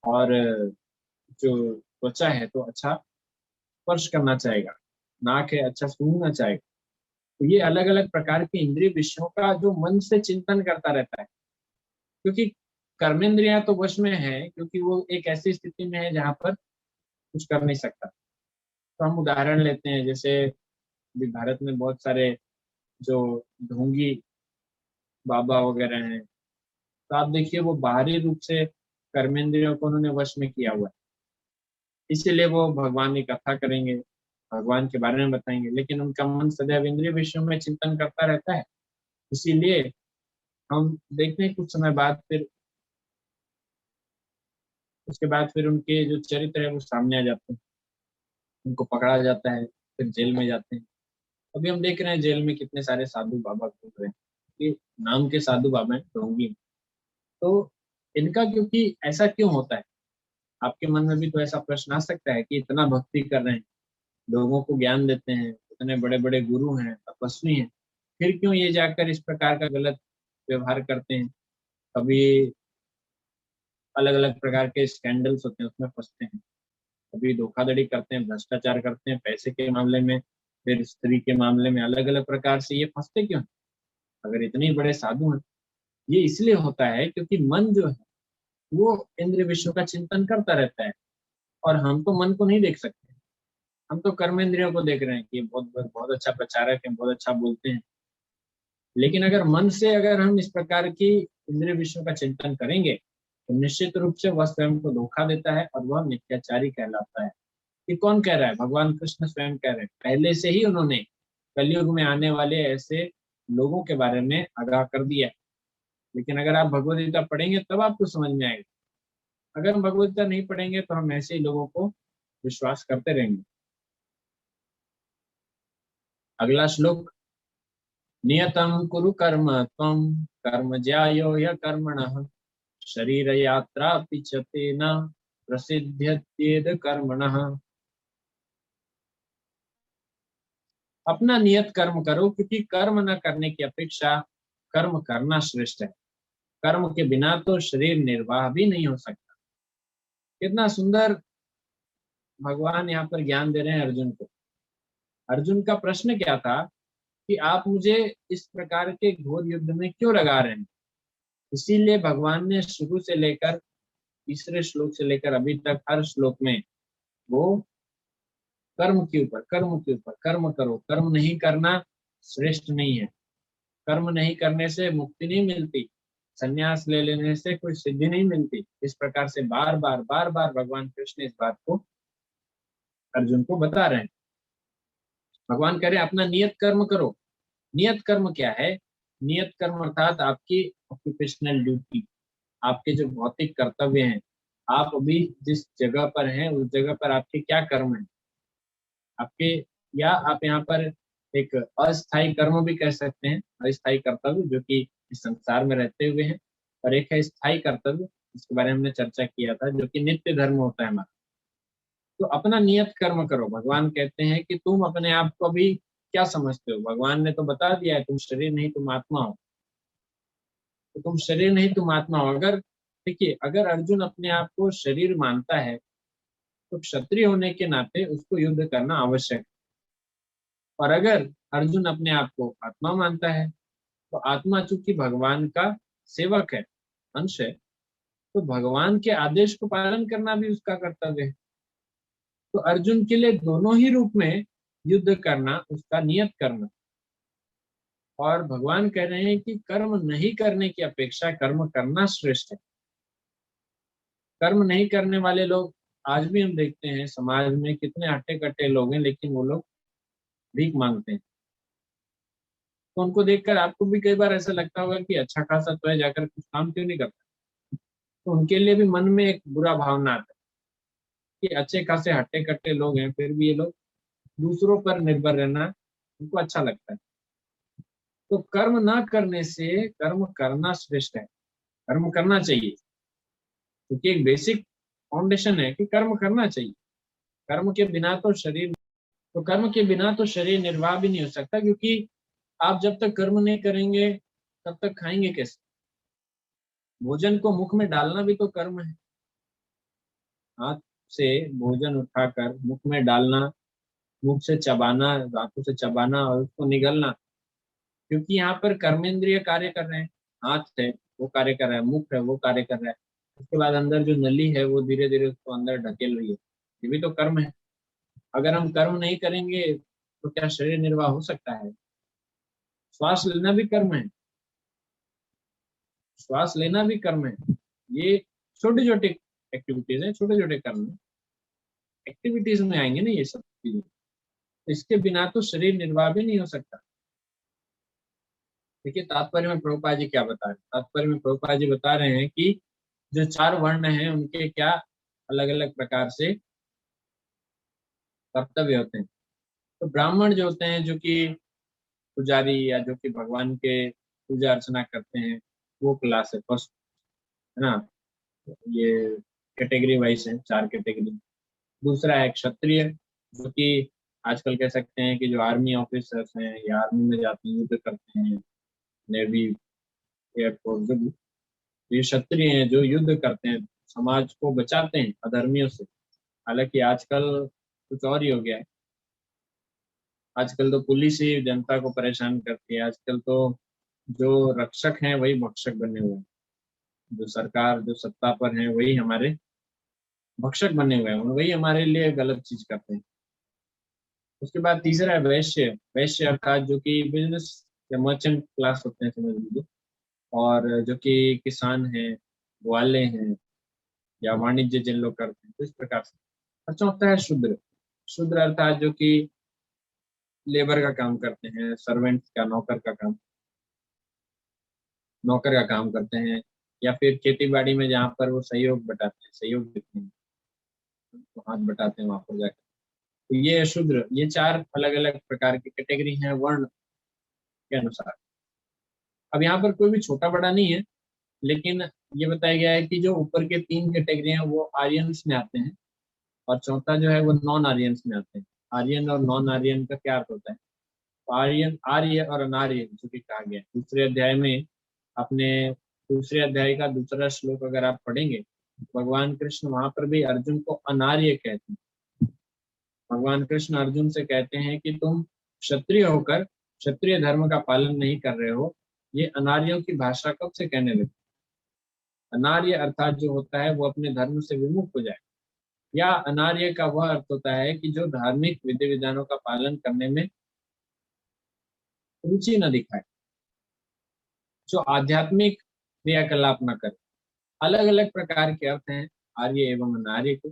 और जो त्वचा है तो अच्छा स्पर्श करना चाहेगा, नाक है अच्छा सूंघना चाहेगा। तो ये अलग अलग प्रकार के इंद्रिय विषयों का जो मन से चिंतन करता रहता है, क्योंकि कर्मेंद्रियां तो वश में है, क्योंकि वो एक ऐसी स्थिति में है जहाँ पर कुछ कर नहीं सकता। तो हम उदाहरण लेते हैं, जैसे अभी भारत में बहुत सारे जो ढोंगी बाबा वगैरह हैं, तो आप देखिए वो बाहरी रूप से कर्मेंद्रियों को उन्होंने वश में किया हुआ है, इसीलिए वो भगवान की कथा करेंगे, भगवान के बारे में बताएंगे, लेकिन उनका मन सदैव इंद्रिय विषयों में चिंतन करता रहता है। इसीलिए हम देखते हैं कुछ समय बाद फिर, उसके बाद फिर उनके जो चरित्र है वो सामने आ जाते हैं, उनको पकड़ा जाता है, फिर जेल में जाते हैं। अभी हम देख रहे हैं जेल में कितने सारे साधु बाबा घूम रहे हैं, कि नाम के साधु बाबा हैं, ढोंगी। तो इनका क्योंकि ऐसा क्यों होता है, आपके मन में भी तो ऐसा प्रश्न आ सकता है कि इतना भक्ति कर रहे हैं, लोगों को ज्ञान देते हैं, इतने बड़े बड़े गुरु हैं, तपस्वी हैं, फिर क्यों ये जाकर इस प्रकार का गलत व्यवहार करते हैं। कभी अलग अलग प्रकार के स्कैंडल्स होते हैं, उसमें फंसते हैं, कभी धोखाधड़ी करते हैं, भ्रष्टाचार करते हैं पैसे के मामले में, फिर स्त्री के मामले में, अलग अलग प्रकार से ये फंसते क्यों हैं? अगर इतने बड़े साधु हैं, ये इसलिए होता है क्योंकि मन जो है वो इंद्रिय विषयों का चिंतन करता रहता है, और हम तो मन को नहीं देख सकते, हम तो कर्मेंद्रियों को देख रहे हैं कि ये बहुत बहुत अच्छा प्रचारक है, बहुत अच्छा बोलते हैं। लेकिन अगर मन से अगर हम इस प्रकार की इंद्रिय विषयों का चिंतन करेंगे, तो निश्चित रूप से वह स्वयं को धोखा देता है और वह मिथ्याचारी कहलाता है। ये कौन कह रहा है? भगवान कृष्ण स्वयं कह रहे हैं, पहले से ही उन्होंने कलयुग में आने वाले ऐसे लोगों के बारे में आगाह कर दिया है। लेकिन अगर आप भगवद गीता पढ़ेंगे तब आपको समझ में आएगा, अगर हम भगवद गीता नहीं पढ़ेंगे तो हम ऐसे ही लोगों को विश्वास करते रहेंगे। अगला श्लोक, नियतं कुरु कर्म त्वं कर्म ज्यायो ह्यकर्मणः शरीर यात्रा च तेन प्रसिद्ध्यत्येद कर्मणः। अपना नियत कर्म करो, क्योंकि कर्म न करने की अपेक्षा कर्म करना श्रेष्ठ है। कर्म के बिना तो शरीर निर्वाह भी नहीं हो सकता। कितना सुंदर भगवान यहाँ पर ज्ञान दे रहे हैं अर्जुन को। अर्जुन का प्रश्न क्या था कि आप मुझे इस प्रकार के घोर युद्ध में क्यों लगा रहे हैं। इसीलिए भगवान ने शुरू से लेकर तीसरे श्लोक से लेकर अभी तक हर श्लोक में वो कर्म के ऊपर, कर्म के ऊपर, कर्म करो, कर्म नहीं करना श्रेष्ठ नहीं है, कर्म नहीं करने से मुक्ति नहीं मिलती, संन्यास ले लेने से कोई सिद्धि नहीं मिलती। इस प्रकार से बार बार भगवान कृष्ण इस बात को अर्जुन को बता रहे हैं। भगवान कह रहे हैं अपना नियत कर्म करो। नियत कर्म क्या है? नियत कर्म अर्थात आपकी ऑक्यूपेशनल ड्यूटी, आपके जो भौतिक कर्तव्य हैं, आप अभी जिस जगह पर हैं उस जगह पर आपके क्या कर्म हैं आपके, या आप यहाँ पर एक अस्थायी कर्म भी कह सकते हैं, अस्थायी कर्तव्य जो कि इस संसार में रहते हुए हैं, और एक है स्थायी कर्तव्य, इसके बारे में हमने चर्चा किया था, जो कि नित्य धर्म होता है हमारा। तो अपना नियत कर्म करो। भगवान कहते हैं कि तुम अपने आप को अभी क्या समझते हो? भगवान ने तो बता दिया है, तुम शरीर नहीं तुम आत्मा हो। तो तुम शरीर नहीं तुम आत्मा हो। अगर देखिए, अगर अर्जुन अपने आप को शरीर मानता है तो क्षत्रिय होने के नाते उसको युद्ध करना आवश्यक है। और अगर अर्जुन अपने आप को आत्मा मानता है तो आत्मा चूंकि भगवान का सेवक है, अंश है, तो भगवान के आदेश को पालन करना भी उसका कर्तव्य है। तो अर्जुन के लिए दोनों ही रूप में युद्ध करना उसका नियत कर्म है। और भगवान कह रहे हैं कि कर्म नहीं करने की अपेक्षा कर्म करना श्रेष्ठ है। कर्म नहीं करने वाले लोग आज भी हम देखते हैं समाज में कितने हट्टे कट्टे लोग हैं, लेकिन वो लोग भीख मांगते हैं। तो उनको देखकर आपको भी कई बार ऐसा लगता होगा कि अच्छा खासा तो है, जाकर कुछ काम क्यों नहीं करता। तो उनके लिए भी मन में एक बुरा भावना आता है कि अच्छे खासे हट्टे कट्टे लोग हैं, फिर भी ये लोग दूसरों पर निर्भर रहना उनको अच्छा लगता है। तो कर्म ना करने से कर्म करना श्रेष्ठ है। कर्म करना चाहिए, क्योंकि एक बेसिक फाउंडेशन है कि कर्म करना चाहिए। कर्म के बिना तो शरीर तो कर्म के बिना तो शरीर निर्वाह भी नहीं हो सकता, क्योंकि आप जब तक कर्म नहीं करेंगे तब तक खाएंगे कैसे। भोजन को मुख में डालना भी तो कर्म है। हाथ से भोजन उठाकर मुख में डालना, मुख से चबाना, दांतों से चबाना और उसको निगलना, क्योंकि यहाँ पर कर्मेंद्रिय कार्य कर रहे हैं। हाथ है वो कार्य कर रहा है, मुख है वो कार्य कर रहा है, उसके बाद अंदर जो नली है वो धीरे धीरे उसको अंदर ढकेल रही है। ये भी तो कर्म है। अगर हम कर्म नहीं करेंगे तो क्या शरीर निर्वाह हो सकता है। श्वास लेना भी कर्म है। श्वास लेना भी कर्म है। ये छोटी छोटी एक्टिविटीज है, छोटे छोटे कर्म है। एक्टिविटीज में आएंगे ना ये सब चीजें। तो इसके बिना तो शरीर निर्वाह भी नहीं हो सकता। देखिए तात्पर्य में प्रभुपाद जी क्या बता रहे हैं। तात्पर्य में प्रभुपाद जी बता रहे हैं कि जो चार वर्ण हैं उनके क्या अलग अलग प्रकार से कर्तव्य होते हैं। तो ब्राह्मण जो होते हैं, जो कि पुजारी या जो कि भगवान के पूजा अर्चना करते हैं, वो क्लास है फर्स्ट, है ना। ये कैटेगरी वाइज है, चार कैटेगरी। दूसरा है क्षत्रिय, जो कि आजकल कह सकते हैं कि जो आर्मी ऑफिसर्स हैं या आर्मी में जाते हैं, युद्ध करते हैं, नेवी, एयरफोर्स, जो ये क्षत्रिय हैं जो युद्ध करते हैं, समाज को बचाते हैं अधर्मियों से। हालांकि आजकल कुछ और ही हो गया है। आजकल तो पुलिस ही जनता को परेशान करती है। आजकल तो जो रक्षक हैं वही भक्षक बने हुए हैं। जो सरकार जो सत्ता पर है वही हमारे भक्षक बने हुए हैं, और वही हमारे लिए गलत चीज करते हैं। उसके बाद तीसरा है वैश्य। वैश्य अर्थात जो कि बिजनेस या मर्चेंट क्लास होते हैं, समझ लीजिए। और जो कि किसान हैं, ग्वाले हैं, या वाणिज्य जिन लोग करते हैं, तो इस प्रकार से। और चौथा है शूद्र। शूद्र अर्थात जो कि लेबर का काम करते हैं, सर्वेंट का, नौकर का काम करते हैं, या फिर खेती बाड़ी में जहाँ पर वो सहयोग बटाते हैं, सहयोग देते हैं, तो हाथ बटाते हैं वहां पर जाकर। तो ये है शूद्र। ये चार अलग अलग प्रकार की कैटेगरी हैं वर्ण के अनुसार। अब यहाँ पर कोई भी छोटा बड़ा नहीं है, लेकिन ये बताया गया है कि जो ऊपर के तीन कैटेगरी हैं वो आर्यंस में आते हैं, और चौथा जो है वो नॉन आर्यंस में आते हैं। आर्यन और नॉन आर्यन का क्या अर्थ होता है। तो आर्यन, आर्य और अनार्य जो कि कहा गया है दूसरे अध्याय में। अपने दूसरे अध्याय का दूसरा श्लोक अगर आप पढ़ेंगे, भगवान कृष्ण वहां पर भी अर्जुन को अनार्य कहते हैं। भगवान कृष्ण अर्जुन से कहते हैं कि तुम क्षत्रिय होकर क्षत्रिय धर्म का पालन नहीं कर रहे हो, ये अनार्यों की भाषा कब से कहने लगे। अनार्य अर्थात जो होता है वो अपने धर्म से विमुख हो जाए, या अनार्य का वह अर्थ होता है कि जो धार्मिक विधि विधानों का पालन करने में रुचि न दिखाए, जो आध्यात्मिक क्रियाकलाप न करे। अलग अलग प्रकार के अर्थ हैं आर्य एवं अनार्य के।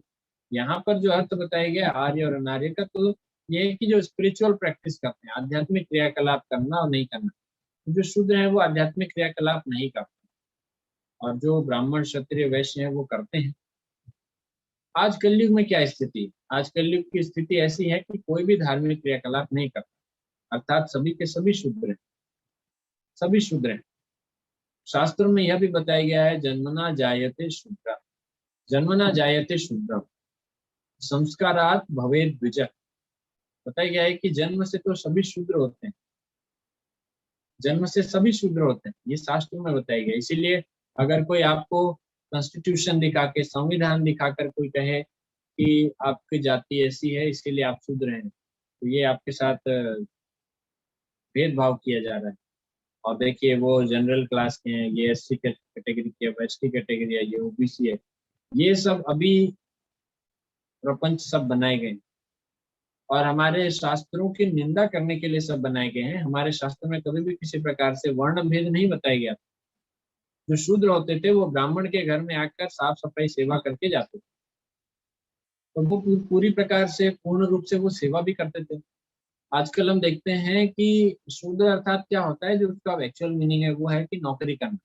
यहाँ पर जो अर्थ बताया गया आर्य और अनार्य का, तो ये है कि जो स्पिरिचुअल प्रैक्टिस करते हैं, आध्यात्मिक क्रियाकलाप करना और नहीं करना। तो जो शूद्र है वो आध्यात्मिक क्रियाकलाप नहीं करते, और जो ब्राह्मण क्षत्रिय वैश्य है वो करते हैं। आज कलयुग में क्या स्थिति है। आज कलयुग की स्थिति ऐसी है कि कोई भी धार्मिक क्रियाकलाप नहीं करता, अर्थात सभी के सभी शूद्र हैं। सभी शूद्र हैं। शास्त्रों में यह भी बताया गया है, जन्मना जायते शूद्र, जन्मना जायते शूद्र, संस्कारात भवेद द्विज। बताया गया है कि जन्म से तो सभी शूद्र होते हैं। जन्म से सभी शूद्र होते हैं, ये शास्त्रों में बताया गया। इसीलिए अगर कोई आपको कॉन्स्टिट्यूशन दिखा के, संविधान दिखाकर कोई कहे कि आपकी जाति ऐसी है इसीलिए आप शूद्र हैं, तो ये आपके साथ भेदभाव किया जा रहा है। और देखिए वो जनरल क्लास के हैं, ये एससी कैटेगरी के, एसटी कैटेगरी है, ये ओबीसी है। ये सब अभी प्रपंच सब बनाए गए, और हमारे शास्त्रों की निंदा करने के लिए सब बनाए गए हैं। हमारे शास्त्र में कभी भी किसी प्रकार से वर्ण भेद नहीं बताया गया। जो शूद्र होते थे वो ब्राह्मण के घर में आकर साफ सफाई सेवा करके जाते थे, तो वो पूरी प्रकार से पूर्ण रूप से वो सेवा भी करते थे। आजकल हम देखते हैं कि शूद्र अर्थात क्या होता है, जो उसका एक्चुअल मीनिंग है वो है कि नौकरी करना।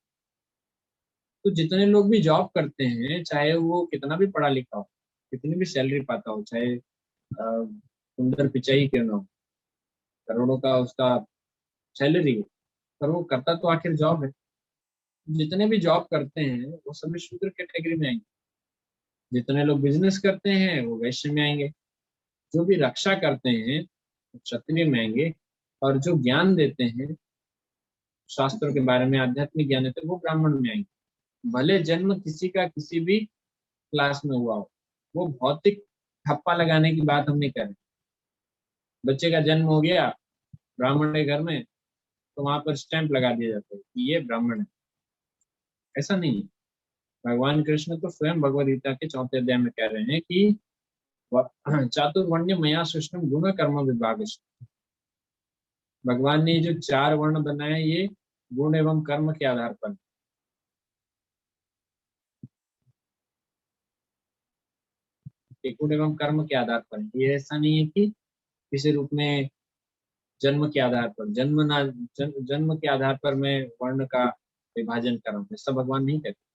तो जितने लोग भी जॉब करते हैं, चाहे वो कितना भी पढ़ा लिखा हो, कितनी भी सैलरी पाता हो, चाहे सुंदर पिचाई क्यों ना हो, करोड़ों का उसका सैलरी है, पर वो करता तो आखिर जॉब है। जितने भी जॉब करते हैं वो सभी शूद्र कैटेगरी में आएंगे। जितने लोग बिजनेस करते हैं वो वैश्य में आएंगे। जो भी रक्षा करते हैं वो क्षत्रिय में आएंगे। और जो ज्ञान देते हैं शास्त्रों के बारे में, आध्यात्मिक ज्ञान देते हैं, वो ब्राह्मण में आएंगे। भले जन्म किसी का किसी भी क्लास में हुआ हो, वो भौतिक ठप्पा लगाने की बात हम नहीं कर रहे। बच्चे का जन्म हो गया ब्राह्मण के घर में, तो वहां पर स्टैंप लगा दिया जाता है कि ये ब्राह्मण है। ऐसा नहीं है। भगवान कृष्ण तो स्वयं भगवद गीता के 4 अध्याय में कह रहे हैं कि चातुर्वर्ण्य मया सृष्टम गुण कर्म विभाग। भगवान ने जो 4 वर्ण बनाए ये गुण एवं कर्म के आधार पर। ये गुण एवं कर्म के आधार पर है। ये ऐसा नहीं है कि किसी रूप में जन्म के आधार पर, जन्म के आधार पर मैं वर्ण का विभाजन कर रहा हूँ, ऐसा भगवान नहीं कहते।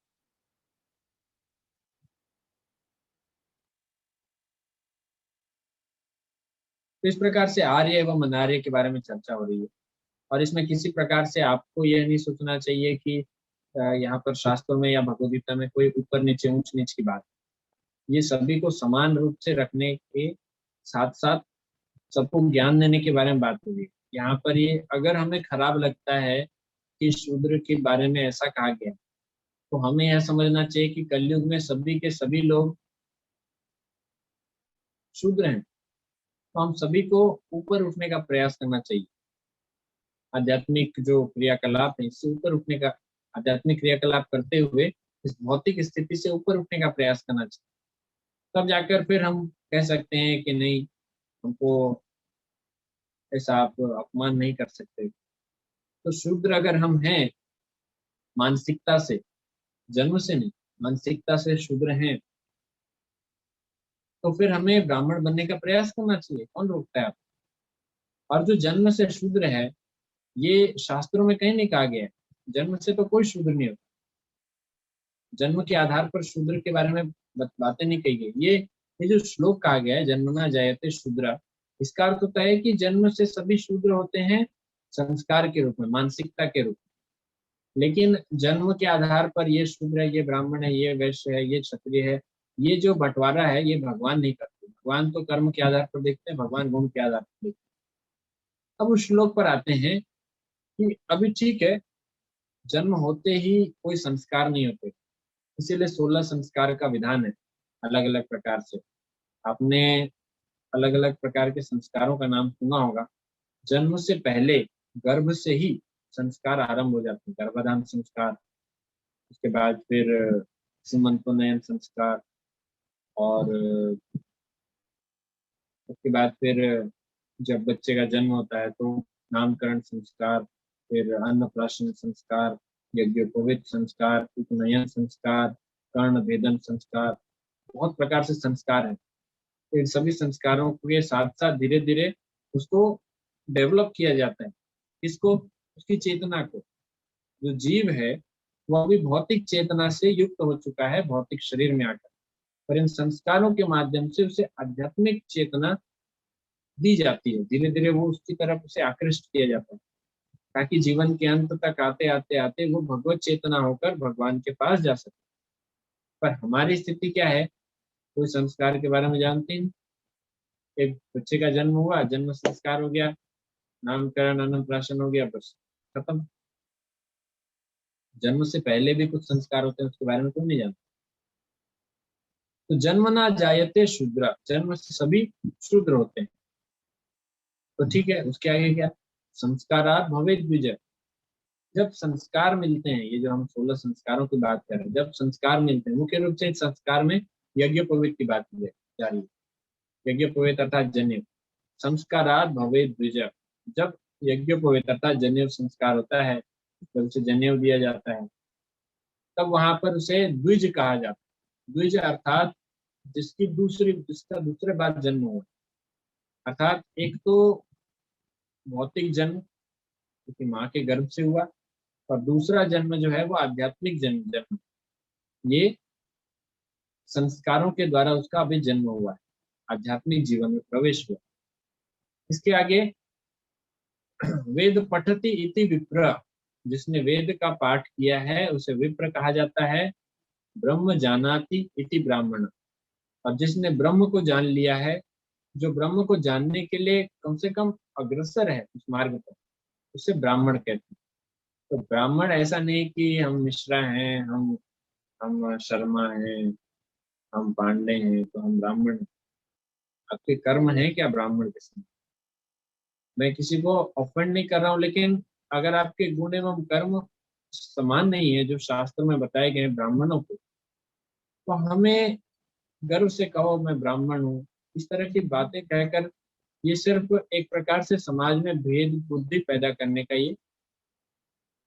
तो इस प्रकार से आर्य एवं अनार्य के बारे में चर्चा हो रही है। और इसमें किसी प्रकार से आपको यह नहीं सोचना चाहिए कि यहाँ पर शास्त्रों में या भगवदगीता में कोई ऊपर नीचे ऊंच नीच की बात। ये सभी को समान रूप से रखने के साथ साथ सबको ज्ञान देने के बारे में बात होगी। यहाँ पर ये अगर हमें खराब लगता है कि शूद्र के बारे में ऐसा कहा गया, तो हमें यह समझना चाहिए कि कलयुग में सभी के सभी लोग शूद्र हैं। तो हम सभी को ऊपर उठने का प्रयास करना चाहिए। आध्यात्मिक जो क्रियाकलाप है इससे ऊपर उठने का, आध्यात्मिक क्रियाकलाप करते हुए इस भौतिक स्थिति से ऊपर उठने का प्रयास करना चाहिए। तब जाकर फिर हम कह सकते हैं कि नहीं, हमको ऐसा आप अपमान नहीं कर सकते। तो शूद्र अगर हम हैं मानसिकता से, जन्म से नहीं, मानसिकता से शूद्र हैं, तो फिर हमें ब्राह्मण बनने का प्रयास करना चाहिए। कौन रोकता है आप? और जो जन्म से शूद्र है, ये शास्त्रों में कहीं नहीं कहा गया है। जन्म से तो कोई शूद्र नहीं होता। जन्म के आधार पर शूद्र के बारे में बातें नहीं कही गई। ये जो श्लोक कहा गया है, जन्मना जायते शूद्र, इसका अर्थ होता है कि जन्म से सभी शूद्र होते हैं संस्कार के रूप में, मानसिकता के रूप में। लेकिन जन्म के आधार पर ये शूद्र है, ये ब्राह्मण है, ये वैश्य है, ये क्षत्रिय है, ये जो बंटवारा है ये भगवान नहीं करते। भगवान तो कर्म के आधार पर देखते हैं, भगवान गुण के आधार पर देखते हैं। अब उस श्लोक पर आते हैं कि अभी ठीक है, जन्म होते ही कोई संस्कार नहीं होते, इसीलिए 16 संस्कार का विधान है अलग अलग प्रकार से। आपने अलग अलग प्रकार के संस्कारों का नाम सुना होगा। जन्म से पहले गर्भ से ही संस्कार आरंभ हो जाते हैं। गर्भाधान संस्कार, उसके बाद फिर सीमंतोन्नयन संस्कार, और उसके बाद फिर जब बच्चे का जन्म होता है तो नामकरण संस्कार, फिर अन्नप्राशन संस्कार, यज्ञोपवीत संस्कार, उपनयन संस्कार, कर्ण भेदन संस्कार। बहुत प्रकार से संस्कार है। तो इन सभी संस्कारों के साथ साथ धीरे धीरे उसको डेवलप किया जाता है। इसको, उसकी चेतना को। जो जीव है वो अभी भौतिक चेतना से युक्त हो चुका है भौतिक शरीर में आकर, पर इन संस्कारों के माध्यम से उसे आध्यात्मिक चेतना दी जाती है। धीरे धीरे वो उसकी तरफ उसे आकृष्ट किया जाता है, ताकि जीवन के अंत तक आते आते आते वो भगवत चेतना होकर भगवान के पास जा सके। पर हमारी स्थिति क्या है? कोई संस्कार के बारे में जानते हैं? एक बच्चे का जन्म हुआ, जन्म संस्कार हो गया, नामकरण अन्नप्राशन हो गया, बस खत्म। जन्म से पहले भी कुछ संस्कार होते हैं, उसके बारे में कोई नहीं जानता। तो जन्म ना जायते शूद्र, जन्म से सभी शूद्र होते हैं। तो ठीक है, उसके आगे क्या? संस्कारात भवेद विजय। जब संस्कार मिलते हैं, ये जो हम 16 संस्कारों की बात कर रहे हैं, जब संस्कार मिलते हैं, मुख्य रूप से इस संस्कार में यज्ञोपवीत की बात की जा रही है। यज्ञोपवीत अर्थात जन्य। संस्कारात भवेद द्विज। जब यज्ञोपवीतता जनेऊ संस्कार होता है, जब उसे जनेऊ दिया जाता है, तब वहां पर उसे द्विज कहा जाता है। द्विज अर्थात जिसका दूसरे बार जन्म हुआ, अर्थात एक तो भौतिक जन्म क्योंकि माँ के गर्भ से हुआ, और दूसरा जन्म जो है वो आध्यात्मिक जन्म। ये संस्कारों के द्वारा उसका अभी जन्म हुआ है, आध्यात्मिक जीवन में प्रवेश हुआ। इसके आगे वेद पठति इति विप्र, जिसने वेद का पाठ किया है उसे विप्र कहा जाता है। ब्रह्म जानाति इति ब्राह्मण, और जिसने ब्रह्म को जान लिया है, जो ब्रह्म को जानने के लिए कम से कम अग्रसर है उस मार्ग पर, उसे ब्राह्मण कहते हैं। तो ब्राह्मण ऐसा नहीं कि हम मिश्रा हैं, हम शर्मा हैं, हम पांडे हैं तो हम ब्राह्मण हैं। आपके कर्म है क्या ब्राह्मण के साथ? मैं किसी को ऑफेंड नहीं कर रहा हूँ, लेकिन अगर आपके गुण एवं कर्म समान नहीं है जो शास्त्र में बताए गए हैं ब्राह्मणों को, तो हमें गर्व से कहो मैं ब्राह्मण हूँ, इस तरह की बातें कहकर ये सिर्फ एक प्रकार से समाज में भेद बुद्धि पैदा करने का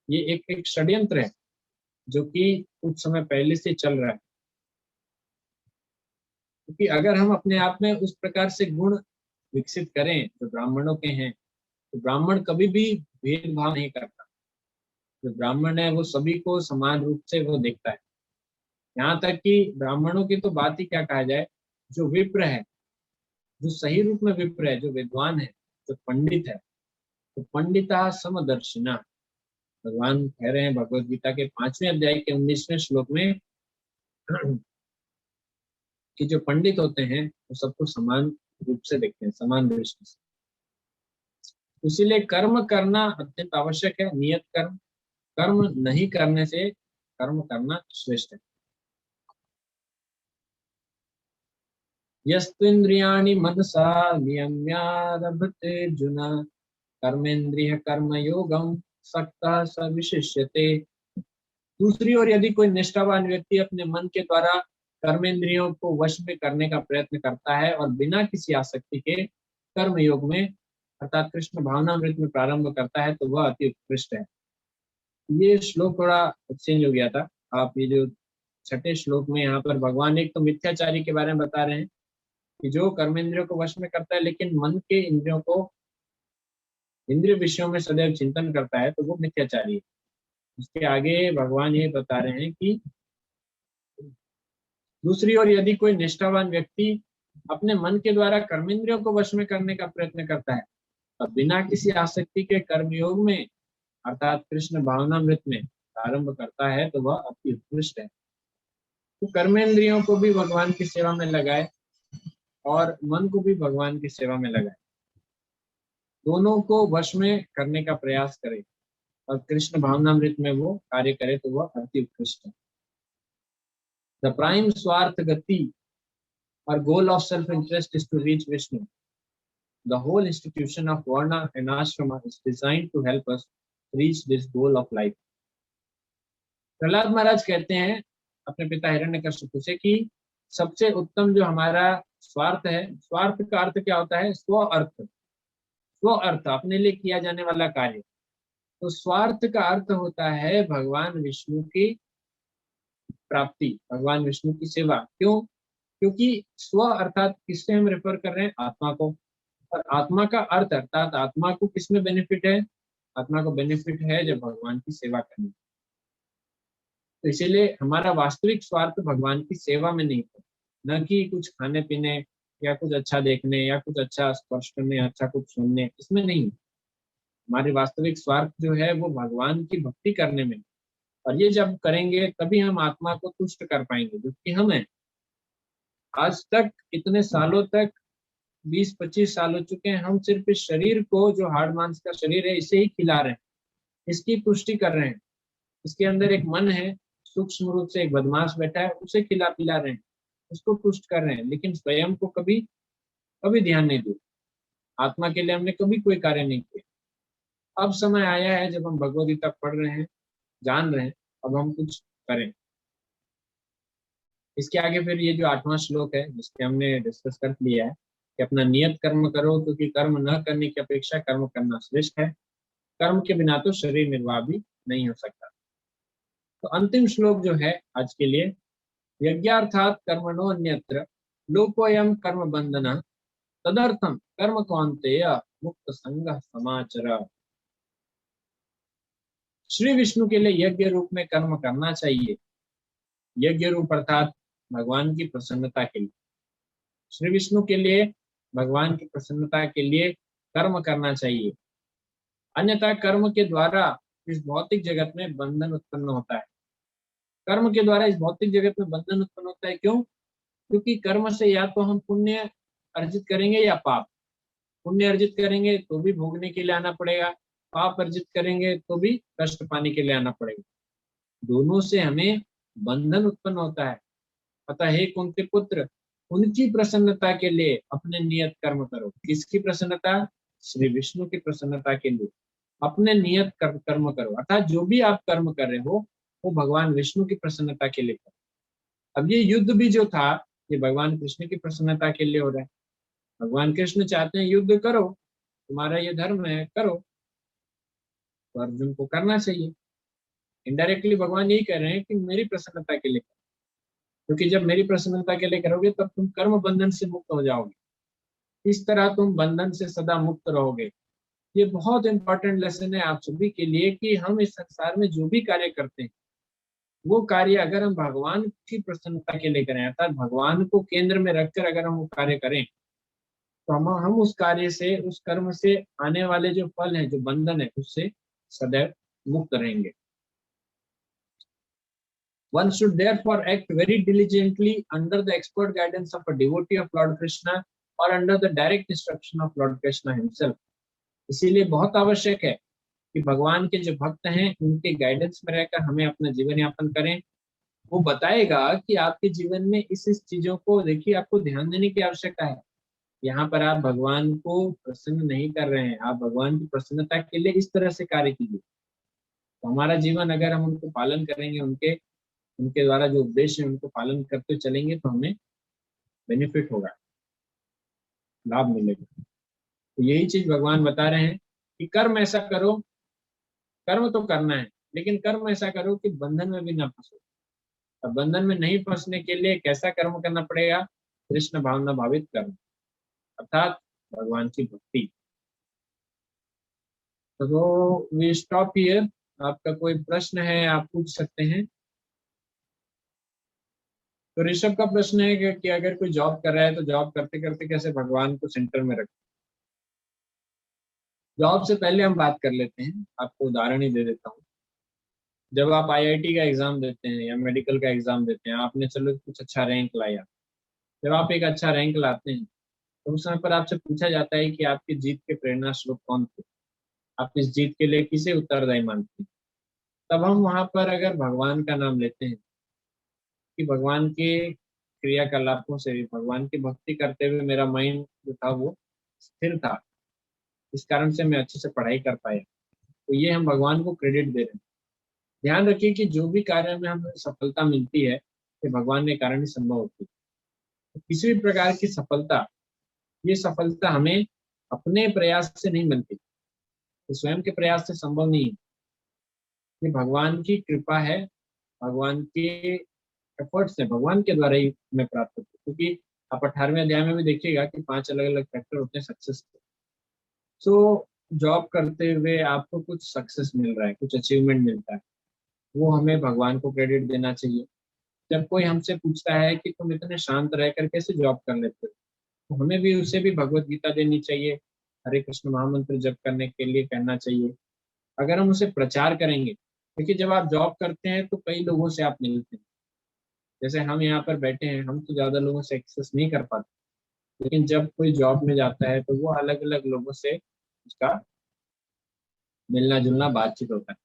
ये एक षड्यंत्र है जो कि कुछ समय पहले से चल रहा है। क्योंकि अगर हम अपने आप में उस प्रकार से गुण विकसित करें जो ब्राह्मणों के हैं, तो ब्राह्मण कभी भी भेदभाव नहीं करता। जो ब्राह्मण है वो सभी को समान रूप से वो देखता है। यहाँ तक कि ब्राह्मणों की तो बात ही क्या कहा जाए, जो विप्र है, जो सही रूप में विप्र है, जो विद्वान है, जो पंडित है, तो पंडिता समदर्शिना। भगवान कह रहे हैं भगवद गीता के 5वें अध्याय के 19वें श्लोक में कि जो पंडित होते हैं वो सबको समान रूप से देखते हैं, समान दृष्टि से। इसीलिए कर्म करना अत्यंत आवश्यक है, नियत कर्म। कर्म नहीं करने से कर्म करना श्रेष्ठ है। यस्त्विन्द्रियाणि मनसा नियम्यारभते अर्जुन कर्मेन्द्रिय कर्म योगम सक्तः स विशिष्यते। दूसरी ओर यदि कोई निष्ठावान व्यक्ति अपने मन के द्वारा कर्मेंद्रियों को वश में करने का प्रयत्न करता है और बिना किसी आसक्ति के कर्म योग में अर्थात कृष्ण भावनामृत में प्रारंभ करता है, तो वह अति उत्कृष्ट है। ये श्लोक थोड़ा चेंज हो गया था। आप ये जो 6ठे श्लोक में यहाँ पर भगवान एक तो मिथ्याचारी के बारे में बता रहे हैं कि जो कर्मेंद्रियों को वश में करता है लेकिन मन के इंद्रियों को इंद्रिय विषयों में सदैव चिंतन करता है, तो वो मिथ्याचारी है। उसके आगे भगवान ये बता रहे हैं कि दूसरी ओर यदि कोई निष्ठावान व्यक्ति अपने मन के द्वारा कर्मेंद्रियों को वश में करने का प्रयत्न करता है और बिना किसी आसक्ति के कर्मयोग में अर्थात कृष्ण भावनामृत में प्रारंभ करता है, तो वह अति उत्कृष्ट है। तो कर्मेंद्रियों को भी भगवान की सेवा में लगाए और मन को भी भगवान की सेवा में लगाए, दोनों को वश में करने का प्रयास करे और कृष्ण भावनामृत में वो कार्य करे, तो वह अति उत्कृष्ट है। The prime Swarth Gati or goal of self-interest is to reach Vishnu. The whole institution of Varna and Ashrama is designed to help us reach this goal of life. Prahlad महाराज कहते हैं अपने पिता हिरण्यकश्यप से कि सबसे उत्तम जो हमारा स्वार्थ है, स्वार्थ का अर्थ क्या होता है? स्व अर्थ, स्व अर्थ, अपने लिए किया जाने वाला कार्य। तो स्वार्थ का अर्थ होता है भगवान विष्णु की प्राप्ति, भगवान विष्णु की सेवा। क्यों? क्योंकि स्व अर्थात किससे हम रेफर कर रहे हैं? आत्मा को। और आत्मा का अर्थ अर्थात आत्मा को किसमें बेनिफिट है? आत्मा को बेनिफिट है जब भगवान की सेवा करनी। तो इसीलिए हमारा वास्तविक स्वार्थ भगवान की सेवा में नहीं है, न कि कुछ खाने पीने या कुछ अच्छा देखने या कुछ अच्छा स्पर्श करने, अच्छा कुछ सुनने, इसमें नहीं। हमारी वास्तविक स्वार्थ जो है वो भगवान की भक्ति करने में, और ये जब करेंगे तभी हम आत्मा को तुष्ट कर पाएंगे, जो कि हम हैं। आज तक इतने सालों तक 20-25 साल हो चुके हैं, हम सिर्फ इस शरीर को, जो हाड़ मांस का शरीर है, इसे ही खिला रहे हैं, इसकी पुष्टि कर रहे हैं। इसके अंदर एक मन है, सूक्ष्म रूप से एक बदमाश बैठा है, उसे खिला पिला रहे हैं, उसको पुष्ट कर रहे हैं, लेकिन स्वयं को कभी कभी ध्यान नहीं दिया। आत्मा के लिए हमने कभी कोई कार्य नहीं किया। अब समय आया है जब हम भगवद गीता पढ़ रहे हैं, जान रहे हैं, अब हम कुछ करें। इसके आगे फिर ये जो 8वां श्लोक है जिसके हमने डिस्कस कर लिया है, कि अपना नियत कर्म करो, क्योंकि कर्म न करने की अपेक्षा कर्म करना श्रेष्ठ है। कर्म के बिना तो शरीर निर्वाह भी नहीं हो सकता। तो अंतिम श्लोक जो है आज के लिए, यज्ञार्थात कर्मणो अन्यत्र लोकोयम कर्म बंधन तदर्थम कर्म कौन्तेय मुक्त संग समाचर। श्री विष्णु के लिए यज्ञ रूप में कर्म करना चाहिए। यज्ञ रूप अर्थात भगवान की प्रसन्नता के लिए, श्री विष्णु के लिए भगवान की प्रसन्नता के लिए कर्म करना चाहिए। अन्यथा कर्म के द्वारा इस भौतिक जगत में बंधन उत्पन्न होता है। कर्म के द्वारा इस भौतिक जगत में बंधन उत्पन्न होता है। क्यों? क्योंकि कर्म से या तो हम पुण्य अर्जित करेंगे या पाप। पुण्य अर्जित करेंगे तो भी भोगने के लिए आना पड़ेगा, पाप अर्जित करेंगे तो भी कष्ट पाने के लिए आना पड़ेगा। दोनों से हमें बंधन उत्पन्न होता है। अतः हे कुंती पुत्र, उनकी प्रसन्नता के लिए अपने नियत कर्म करो। किसकी प्रसन्नता? श्री विष्णु की प्रसन्नता के लिए अपने नियत कर्म करो। अर्थात जो भी आप कर्म कर रहे हो वो भगवान विष्णु की प्रसन्नता के लिए करो। अब ये युद्ध भी जो था ये भगवान कृष्ण की प्रसन्नता के लिए हो रहा है। भगवान कृष्ण चाहते हैं युद्ध करो, तुम्हारा ये धर्म है, करो। तो अर्जुन को करना चाहिए। इनडायरेक्टली भगवान यही कह रहे हैं कि मेरी प्रसन्नता के लिए करो, क्योंकि जब मेरी प्रसन्नता के लिए करोगे तब तुम कर्म बंधन से मुक्त हो जाओगे। इस तरह तुम बंधन से सदा मुक्त रहोगे। ये बहुत इंपॉर्टेंट लेसन है आप सभी के लिए कि हम इस संसार में जो भी कार्य करते हैं वो कार्य अगर हम भगवान की प्रसन्नता के लिए करें, अर्थात भगवान को केंद्र में रखकर अगर हम वो कार्य करें, तो हम उस कार्य से, उस कर्म से आने वाले जो फल है, जो बंधन है, उससे सदैव मुक्त रहेंगे। One should therefore act very diligently under the expert guidance of a devotee of Lord Krishna or under the direct instruction of Lord Krishna himself. इसीलिए बहुत आवश्यक है कि भगवान के जो भक्त हैं उनके गाइडेंस में रहकर हमें अपना जीवन यापन करें। वो बताएगा कि आपके जीवन में इस चीजों को देखिए, आपको ध्यान देने की आवश्यकता है। यहाँ पर आप भगवान को प्रसन्न नहीं कर रहे हैं, आप भगवान की प्रसन्नता के लिए इस तरह से कार्य कीजिए। तो हमारा जीवन अगर हम उनको पालन करेंगे, उनके उनके द्वारा जो उपदेश है उनको पालन करते चलेंगे तो हमें बेनिफिट होगा, लाभ मिलेगा। तो यही चीज भगवान बता रहे हैं कि कर्म ऐसा करो, कर्म तो करना है लेकिन कर्म ऐसा करो कि बंधन में भी ना फंसो। अब बंधन में नहीं फंसने के लिए कैसा कर्म करना पड़ेगा? कृष्ण भावना भावित कर्म, अर्थात भगवान की भक्ति। तो वी स्टॉप हियर। आपका कोई प्रश्न है आप पूछ सकते हैं। तो ऋषभ का प्रश्न है कि अगर कोई जॉब कर रहा है तो जॉब करते करते कैसे भगवान को सेंटर में रखें। जॉब से पहले हम बात कर लेते हैं, आपको उदाहरण ही दे देता हूँ। जब आप आईआईटी का एग्जाम देते हैं या मेडिकल का एग्जाम देते हैं, आपने चलो कुछ अच्छा रैंक लाया। जब आप एक अच्छा रैंक लाते हैं तो उस समय पर आपसे पूछा जाता है कि आपकी जीत के प्रेरणा स्रोत कौन थे, आप इस जीत के लिए किसे उत्तरदायी मानते हैं। तब हम वहां पर अगर भगवान का नाम लेते हैं कि भगवान के क्रियाकलापों से, भगवान की भक्ति करते हुए मेरा माइंड जो था वो स्थिर था, इस कारण से मैं अच्छे से पढ़ाई कर पाया, तो ये हम भगवान को क्रेडिट दे रहे हैं। ध्यान रखिए कि जो भी कार्य में हमें सफलता मिलती है ये भगवान के कारण ही संभव होती है। तो किसी भी प्रकार की सफलता, ये सफलता हमें अपने प्रयास से नहीं मिलती, तो स्वयं के प्रयास से संभव नहीं है। ये भगवान की कृपा है, भगवान के एफर्ट से, भगवान के द्वारा ही हमें प्राप्त होती है। क्योंकि आप 18वें अध्याय में भी देखिएगा कि 5 अलग अलग फैक्टर होते हैं सक्सेस के। सो जॉब करते हुए आपको कुछ सक्सेस मिल रहा है, कुछ अचीवमेंट मिलता है, वो हमें भगवान को क्रेडिट देना चाहिए। जब कोई हमसे पूछता है कि तुम इतने शांत रहकर कैसे जॉब कर लेते हो, तो हमें भी उसे भी भगवत गीता देनी चाहिए, हरे कृष्ण महामंत्र जप करने के लिए कहना चाहिए। अगर हम उसे प्रचार करेंगे, देखिए जब आप जॉब करते हैं तो कई लोगों से आप मिलते हैं। जैसे हम यहाँ पर बैठे हैं, हम तो ज्यादा लोगों से एक्सेस नहीं कर पाते, लेकिन जब कोई जॉब में जाता है तो वो अलग अलग लोगों से उसका मिलना जुलना बातचीत होता है।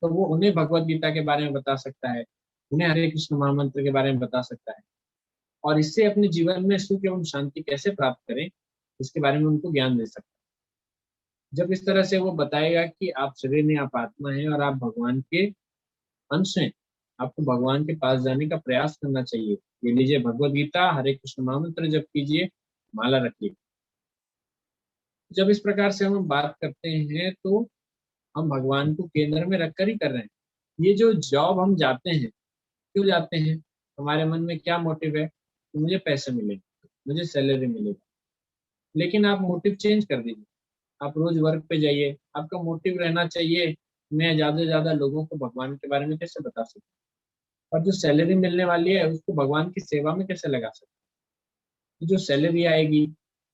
तो वो उन्हें भगवत गीता के बारे में बता सकता है, उन्हें हरे कृष्ण महामंत्र के बारे में बता सकता है, और इससे अपने जीवन में सुख एवं शांति कैसे प्राप्त करें इसके बारे में उनको ज्ञान दे सकता है। जब इस तरह से वो बताएगा कि आप शरीर नहीं, आप आत्मा हैं और आप भगवान के अंश हैं, आपको भगवान के पास जाने का प्रयास करना चाहिए। ये लीजिए भगवत गीता, हरे कृष्ण महामंत्र जप कीजिए, माला रखिए। जब इस प्रकार से हम बात करते हैं तो हम भगवान को केंद्र में रखकर ही कर रहे हैं। ये जो जॉब हम जाते हैं, क्यों जाते हैं? हमारे मन में क्या मोटिव है कि मुझे पैसे मिलेंगे, मुझे सैलरी मिलेगी। लेकिन आप मोटिव चेंज कर दीजिए, आप रोज वर्क पे जाइए। आपका मोटिव रहना चाहिए मैं ज्यादा से ज्यादा लोगों को भगवान के बारे में कैसे बता सकूं, और जो सैलरी मिलने वाली है उसको भगवान की सेवा में कैसे लगा सकते हैं। जो सैलरी आएगी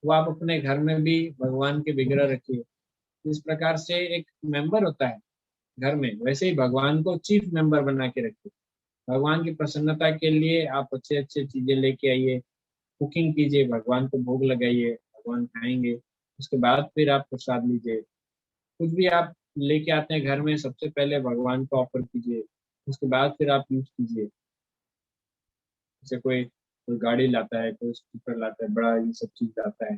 वो आप अपने घर में भी भगवान के विग्रह रखिए। इस प्रकार से एक मेंबर होता है घर में, वैसे ही भगवान को चीफ मेंबर बना के रखिए। भगवान की प्रसन्नता के लिए आप अच्छे अच्छे चीजें लेके आइए, कुकिंग कीजिए, भगवान को भोग लगाइए, भगवान खाएंगे। उसके बाद फिर आप प्रसाद लीजिए। कुछ भी आप लेके आते हैं घर में, सबसे पहले भगवान को ऑफर कीजिए, उसके बाद फिर आप यूज कीजिए। जैसे कोई कोई गाड़ी लाता है, कोई स्कूटर लाता है, बड़ा ये सब चीज लाता है।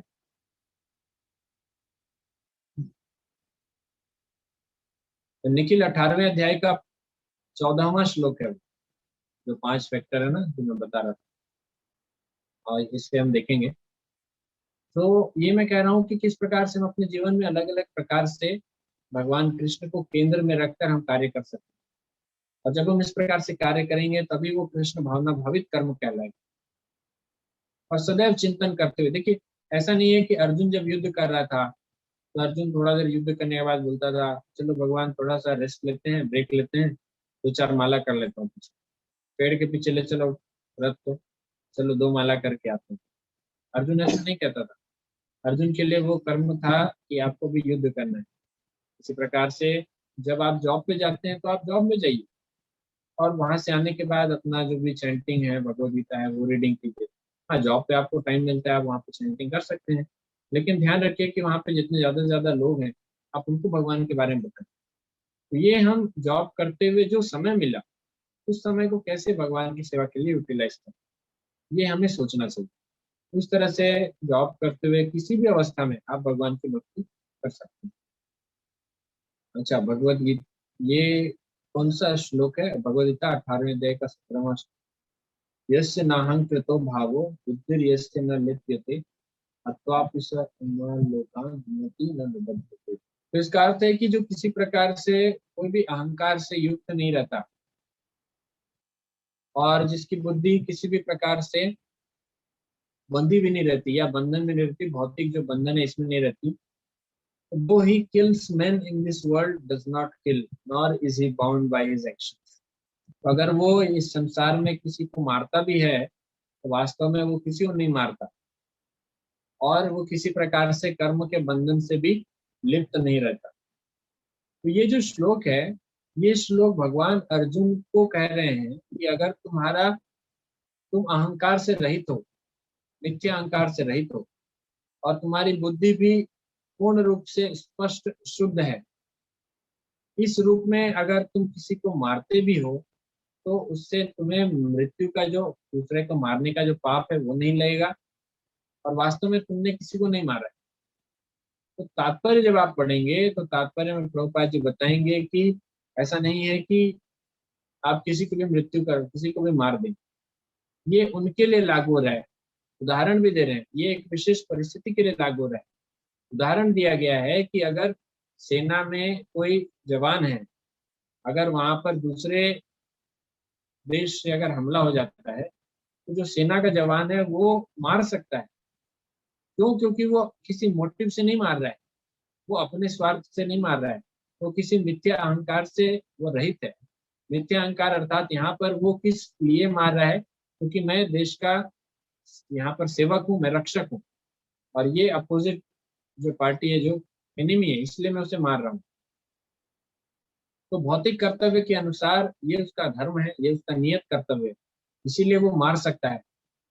तो निखिल 18वें अध्याय का 14वां श्लोक है, जो 5 फैक्टर है ना जो मैं बता रहा था, और इससे हम देखेंगे। तो ये मैं कह रहा हूँ कि किस प्रकार से हम अपने जीवन में अलग अलग प्रकार से भगवान कृष्ण को केंद्र में रखकर हम कार्य कर सकते हैं। और जब हम इस प्रकार से कार्य करेंगे तभी वो कृष्ण भावना भावित कर्म कहलाएगा। और सदैव चिंतन करते हुए देखिए, ऐसा नहीं है कि अर्जुन जब युद्ध कर रहा था तो अर्जुन थोड़ा देर युद्ध करने के बाद बोलता था चलो भगवान थोड़ा सा रेस्ट लेते हैं, ब्रेक लेते हैं, 2 4 माला कर लेता हूँ पीछे, पेड़ के पीछे ले चलो रथ को, चलो 2 माला करके आते हैं। अर्जुन ऐसा नहीं कहता था। अर्जुन के लिए वो कर्म था कि आपको भी युद्ध करना है। इसी प्रकार से जब आप जॉब पे जाते हैं तो आप जॉब में जाइए, और वहां से आने के बाद अपना जो भी चैंटिंग है, भगवद गीता है, वो रीडिंग कीजिए। हाँ, जॉब पे आपको टाइम मिलता है, आप वहाँ पे चैंटिंग कर सकते हैं, लेकिन ध्यान रखिए कि वहाँ पे जितने ज्यादा से ज्यादा लोग हैं आप उनको भगवान के बारे में बताएं। तो ये हम जॉब करते हुए जो समय मिला, उस समय को कैसे भगवान की सेवा के लिए यूटिलाइज करें, ये हमें सोचना चाहिए। उस तरह से जॉब करते हुए किसी भी अवस्था में आप भगवान की भक्ति कर सकते हैं। अच्छा, भगवद गीता, ये कौन सा श्लोक है? भगवद गीता 18वें अध्याय का 17वां श्लोक। यस्य नाहं कृतो भावो बुद्धिर्यस्य न लिप्यते अत्वापि स इमान् लोकान् हिनोति न निबध्यते। तो इसका अर्थ है कि जो किसी प्रकार से कोई भी अहंकार से युक्त नहीं रहता, और जिसकी बुद्धि किसी भी प्रकार से बंधी भी नहीं रहती या बंधन में नहीं रहती, भौतिक जो बंधन है इसमें नहीं रहती, वो ही kills men in this world does not kill nor is he bound by his actions। तो अगर वो इस संसार में किसी को मारता भी है तो वास्तव में वो किसी को नहीं मारता, और वो किसी प्रकार से कर्म के बंधन से भी लिप्त नहीं रहता। तो ये जो श्लोक है, ये श्लोक भगवान अर्जुन को कह रहे हैं कि अगर तुम अहंकार से रहित हो, मिथ्या अहंकार से रहित हो, और तुम्हारी बुद्धि भी पूर्ण रूप से स्पष्ट शुद्ध है, इस रूप में अगर तुम किसी को मारते भी हो तो उससे तुम्हें मृत्यु का, जो दूसरे को मारने का जो पाप है वो नहीं लगेगा, और वास्तव में तुमने किसी को नहीं मारा है। तो तात्पर्य जब आप पढ़ेंगे तो तात्पर्य में प्रभुपाद जी बताएंगे कि ऐसा नहीं है कि आप किसी को भी मृत्यु कर, किसी को भी मार दें। ये उनके लिए लागू हो रहा है। उदाहरण भी दे रहे हैं, ये एक विशेष परिस्थिति के लिए लागू हो रहा है। उदाहरण दिया गया है कि अगर सेना में कोई जवान है, अगर वहां पर दूसरे देश से अगर हमला हो जाता है तो जो सेना का जवान है वो मार सकता है। क्यों? क्योंकि वो किसी मोटिव से नहीं मार रहा है, वो अपने स्वार्थ से नहीं मार रहा है, वो किसी मिथ्या अहंकार से वो रहित है। मिथ्या अहंकार अर्थात यहाँ पर वो किस लिए मार रहा है? क्योंकि मैं देश का यहाँ पर सेवक हूँ, मैं रक्षक हूँ, और ये अपोजिट जो पार्टी है, जो एनिमी है, इसलिए मैं उसे मार रहा हूँ। तो भौतिक कर्तव्य के अनुसार ये उसका धर्म है, ये उसका नियत कर्तव्य है, इसीलिए वो मार सकता है।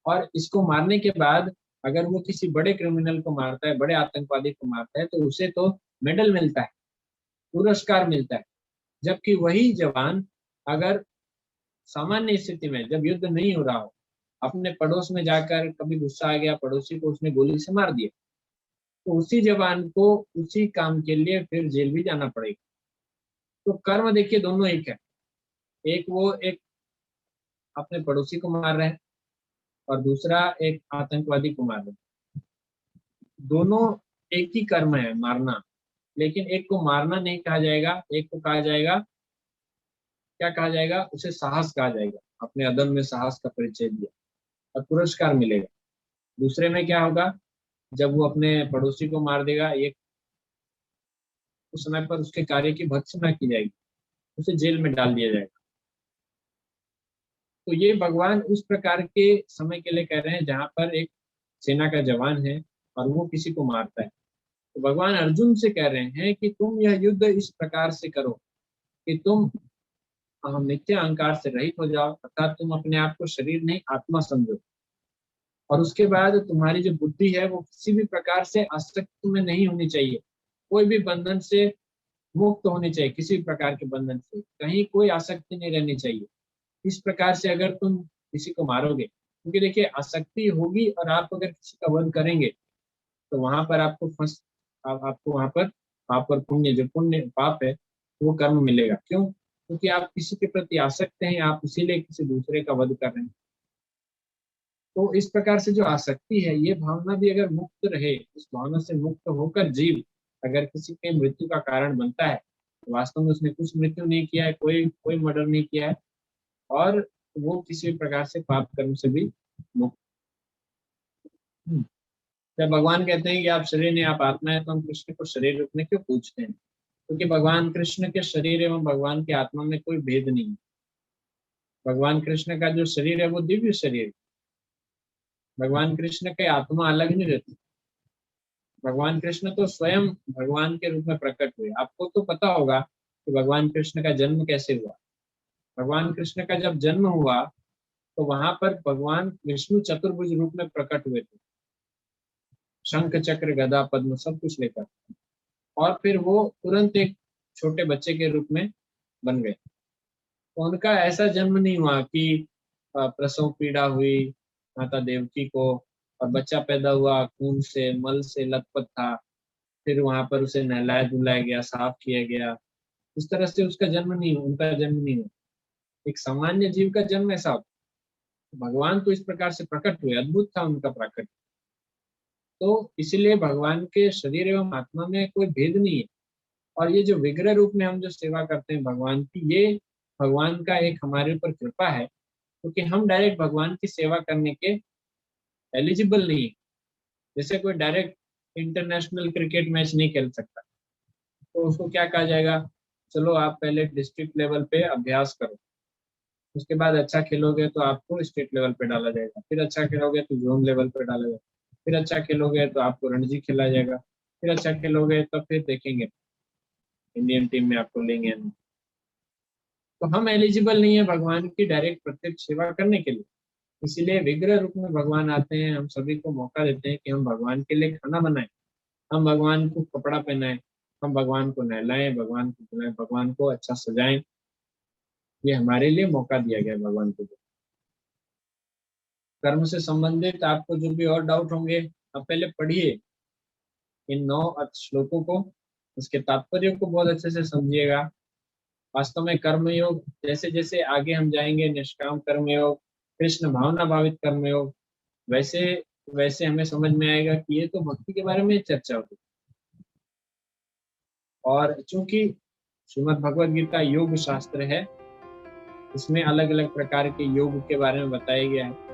और इसको मारने के बाद अगर वो किसी बड़े क्रिमिनल को मारता है, बड़े आतंकवादी को मारता है, तो उसे तो मेडल मिलता है, पुरस्कार मिलता है। जबकि वही जवान अगर सामान्य स्थिति में, जब युद्ध नहीं हो रहा हो, अपने पड़ोस में जाकर कभी गुस्सा आ गया, पड़ोसी को उसने गोली से मार दिया, तो उसी जवान को उसी काम के लिए फिर जेल भी जाना पड़ेगा। तो कर्म देखिए दोनों एक है। एक वो एक अपने पड़ोसी को मार रहे हैं, और दूसरा एक आतंकवादी को मार रहे हैं। दोनों एक ही कर्म है मारना, लेकिन एक को मारना नहीं कहा जाएगा, एक को कहा जाएगा, क्या कहा जाएगा, उसे साहस कहा जाएगा, अपने अदम्य साहस का परिचय दिया और पुरस्कार मिलेगा। दूसरे में क्या होगा, जब वो अपने पड़ोसी को मार देगा, एक उस समय पर उसके कार्य की भर्त्सना की जाएगी, उसे जेल में डाल दिया जाएगा। तो ये भगवान उस प्रकार के समय के लिए कह रहे हैं जहां पर एक सेना का जवान है और वो किसी को मारता है। तो भगवान अर्जुन से कह रहे हैं कि तुम यह युद्ध इस प्रकार से करो कि तुम मिथ्या अहंकार से रहित हो जाओ, अर्थात तुम अपने आप को शरीर नहीं आत्मा समझो, और उसके बाद तुम्हारी जो बुद्धि है वो किसी भी प्रकार से आसक्ति में नहीं होनी चाहिए, कोई भी बंधन से मुक्त होनी चाहिए, किसी भी प्रकार के बंधन से कहीं कोई आसक्ति नहीं रहनी चाहिए। इस प्रकार से अगर तुम किसी को मारोगे, क्योंकि देखिए आसक्ति होगी और आप अगर किसी का वध करेंगे तो वहां पर आपको वहां पर पाप और पुण्य, जो पुण्य पाप है वो कर्म मिलेगा। क्यों? क्योंकि आप किसी के प्रति आसक्त हैं, आप इसीलिए किसी दूसरे का वध कर रहे हैं। तो इस प्रकार से जो आसक्ति है, ये भावना भी अगर मुक्त रहे, इस भावना से मुक्त होकर जीव अगर किसी के मृत्यु का कारण बनता है, तो वास्तव में उसने कुछ मृत्यु नहीं किया है, कोई मर्डर नहीं किया है, और वो किसी भी प्रकार से पाप कर्म से भी मुक्त। जब भगवान कहते हैं कि आप शरीर नहीं आप आत्मा है, तो हम कृष्ण को शरीर रूप में क्यों पूछते हैं? क्योंकि भगवान कृष्ण के शरीर एवं भगवान की आत्मा में कोई भेद नहीं है। भगवान कृष्ण का जो शरीर है वो दिव्य शरीर है। भगवान कृष्ण के आत्मा अलग नहीं रहती। भगवान कृष्ण तो स्वयं भगवान के रूप में प्रकट हुए। आपको तो पता होगा कि भगवान कृष्ण का जन्म कैसे हुआ। भगवान कृष्ण का जब जन्म हुआ तो वहां पर भगवान विष्णु चतुर्भुज रूप में प्रकट हुए थे, शंख चक्र गदा पद्म सब कुछ लेकर, और फिर वो तुरंत एक छोटे बच्चे के रूप में बन गए। तो उनका ऐसा जन्म नहीं हुआ कि प्रसव पीड़ा हुई माता देवकी को और बच्चा पैदा हुआ, खून से मल से लथपथ था, फिर वहां पर उसे नहलाया धुलाया गया, साफ किया गया। इस तरह से उसका जन्म नहीं हुआ, उनका जन्म नहीं हुआ। एक सामान्य जीव का जन्म ऐसा होता है। भगवान तो इस प्रकार से प्रकट हुए, अद्भुत था उनका प्रकट। तो इसलिए भगवान के शरीर एवं आत्मा में कोई भेद नहीं है। और ये जो विग्रह रूप में हम जो सेवा करते हैं भगवान की, ये भगवान का एक हमारे ऊपर कृपा है, क्योंकि हम डायरेक्ट भगवान की सेवा करने के एलिजिबल नहीं है। जैसे कोई डायरेक्ट इंटरनेशनल क्रिकेट मैच नहीं खेल सकता, तो उसको क्या कहा जाएगा, चलो आप पहले डिस्ट्रिक्ट लेवल पे अभ्यास करो, उसके बाद अच्छा खेलोगे तो आपको स्टेट लेवल पे डाला जाएगा, फिर अच्छा खेलोगे तो जोन लेवल पे डाला जाएगा, फिर अच्छा खेलोगे तो आपको रणजी खिलाया जाएगा, फिर अच्छा खेलोगे तो फिर देखेंगे इंडियन टीम में आपको लेंगे। तो हम एलिजिबल नहीं है भगवान की डायरेक्ट प्रत्यक्ष सेवा करने के लिए। इसीलिए विग्रह रूप में भगवान आते हैं, हम सभी को मौका देते हैं कि हम भगवान के लिए खाना बनाएं, हम भगवान को कपड़ा पहनाएं, हम भगवान को नहलाएं, भगवान को धुलाएं, भगवान को अच्छा सजाएं। ये हमारे लिए मौका दिया गया भगवान को। कर्म से संबंधित आपको जो भी और डाउट होंगे, आप पहले पढ़िए इन 9 श्लोकों को, उसके तात्पर्य को बहुत अच्छे से समझिएगा। वास्तव में कर्मयोग जैसे जैसे आगे हम जाएंगे, निष्काम कर्मयोग, कृष्ण भावना भावित कर्मयोग, वैसे वैसे हमें समझ में आएगा कि ये तो भक्ति के बारे में चर्चा होती है। और चूंकि श्रीमद् भगवद गीता योग शास्त्र है, इसमें अलग अलग प्रकार के योग के बारे में बताया गया है।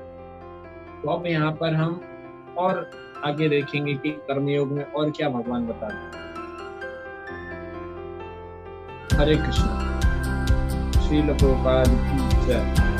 तो अब यहाँ पर हम और आगे देखेंगे कि कर्मयोग में और क्या भगवान बता रहे हैं। हरे कृष्ण। श्रील प्रभुपाद की जय।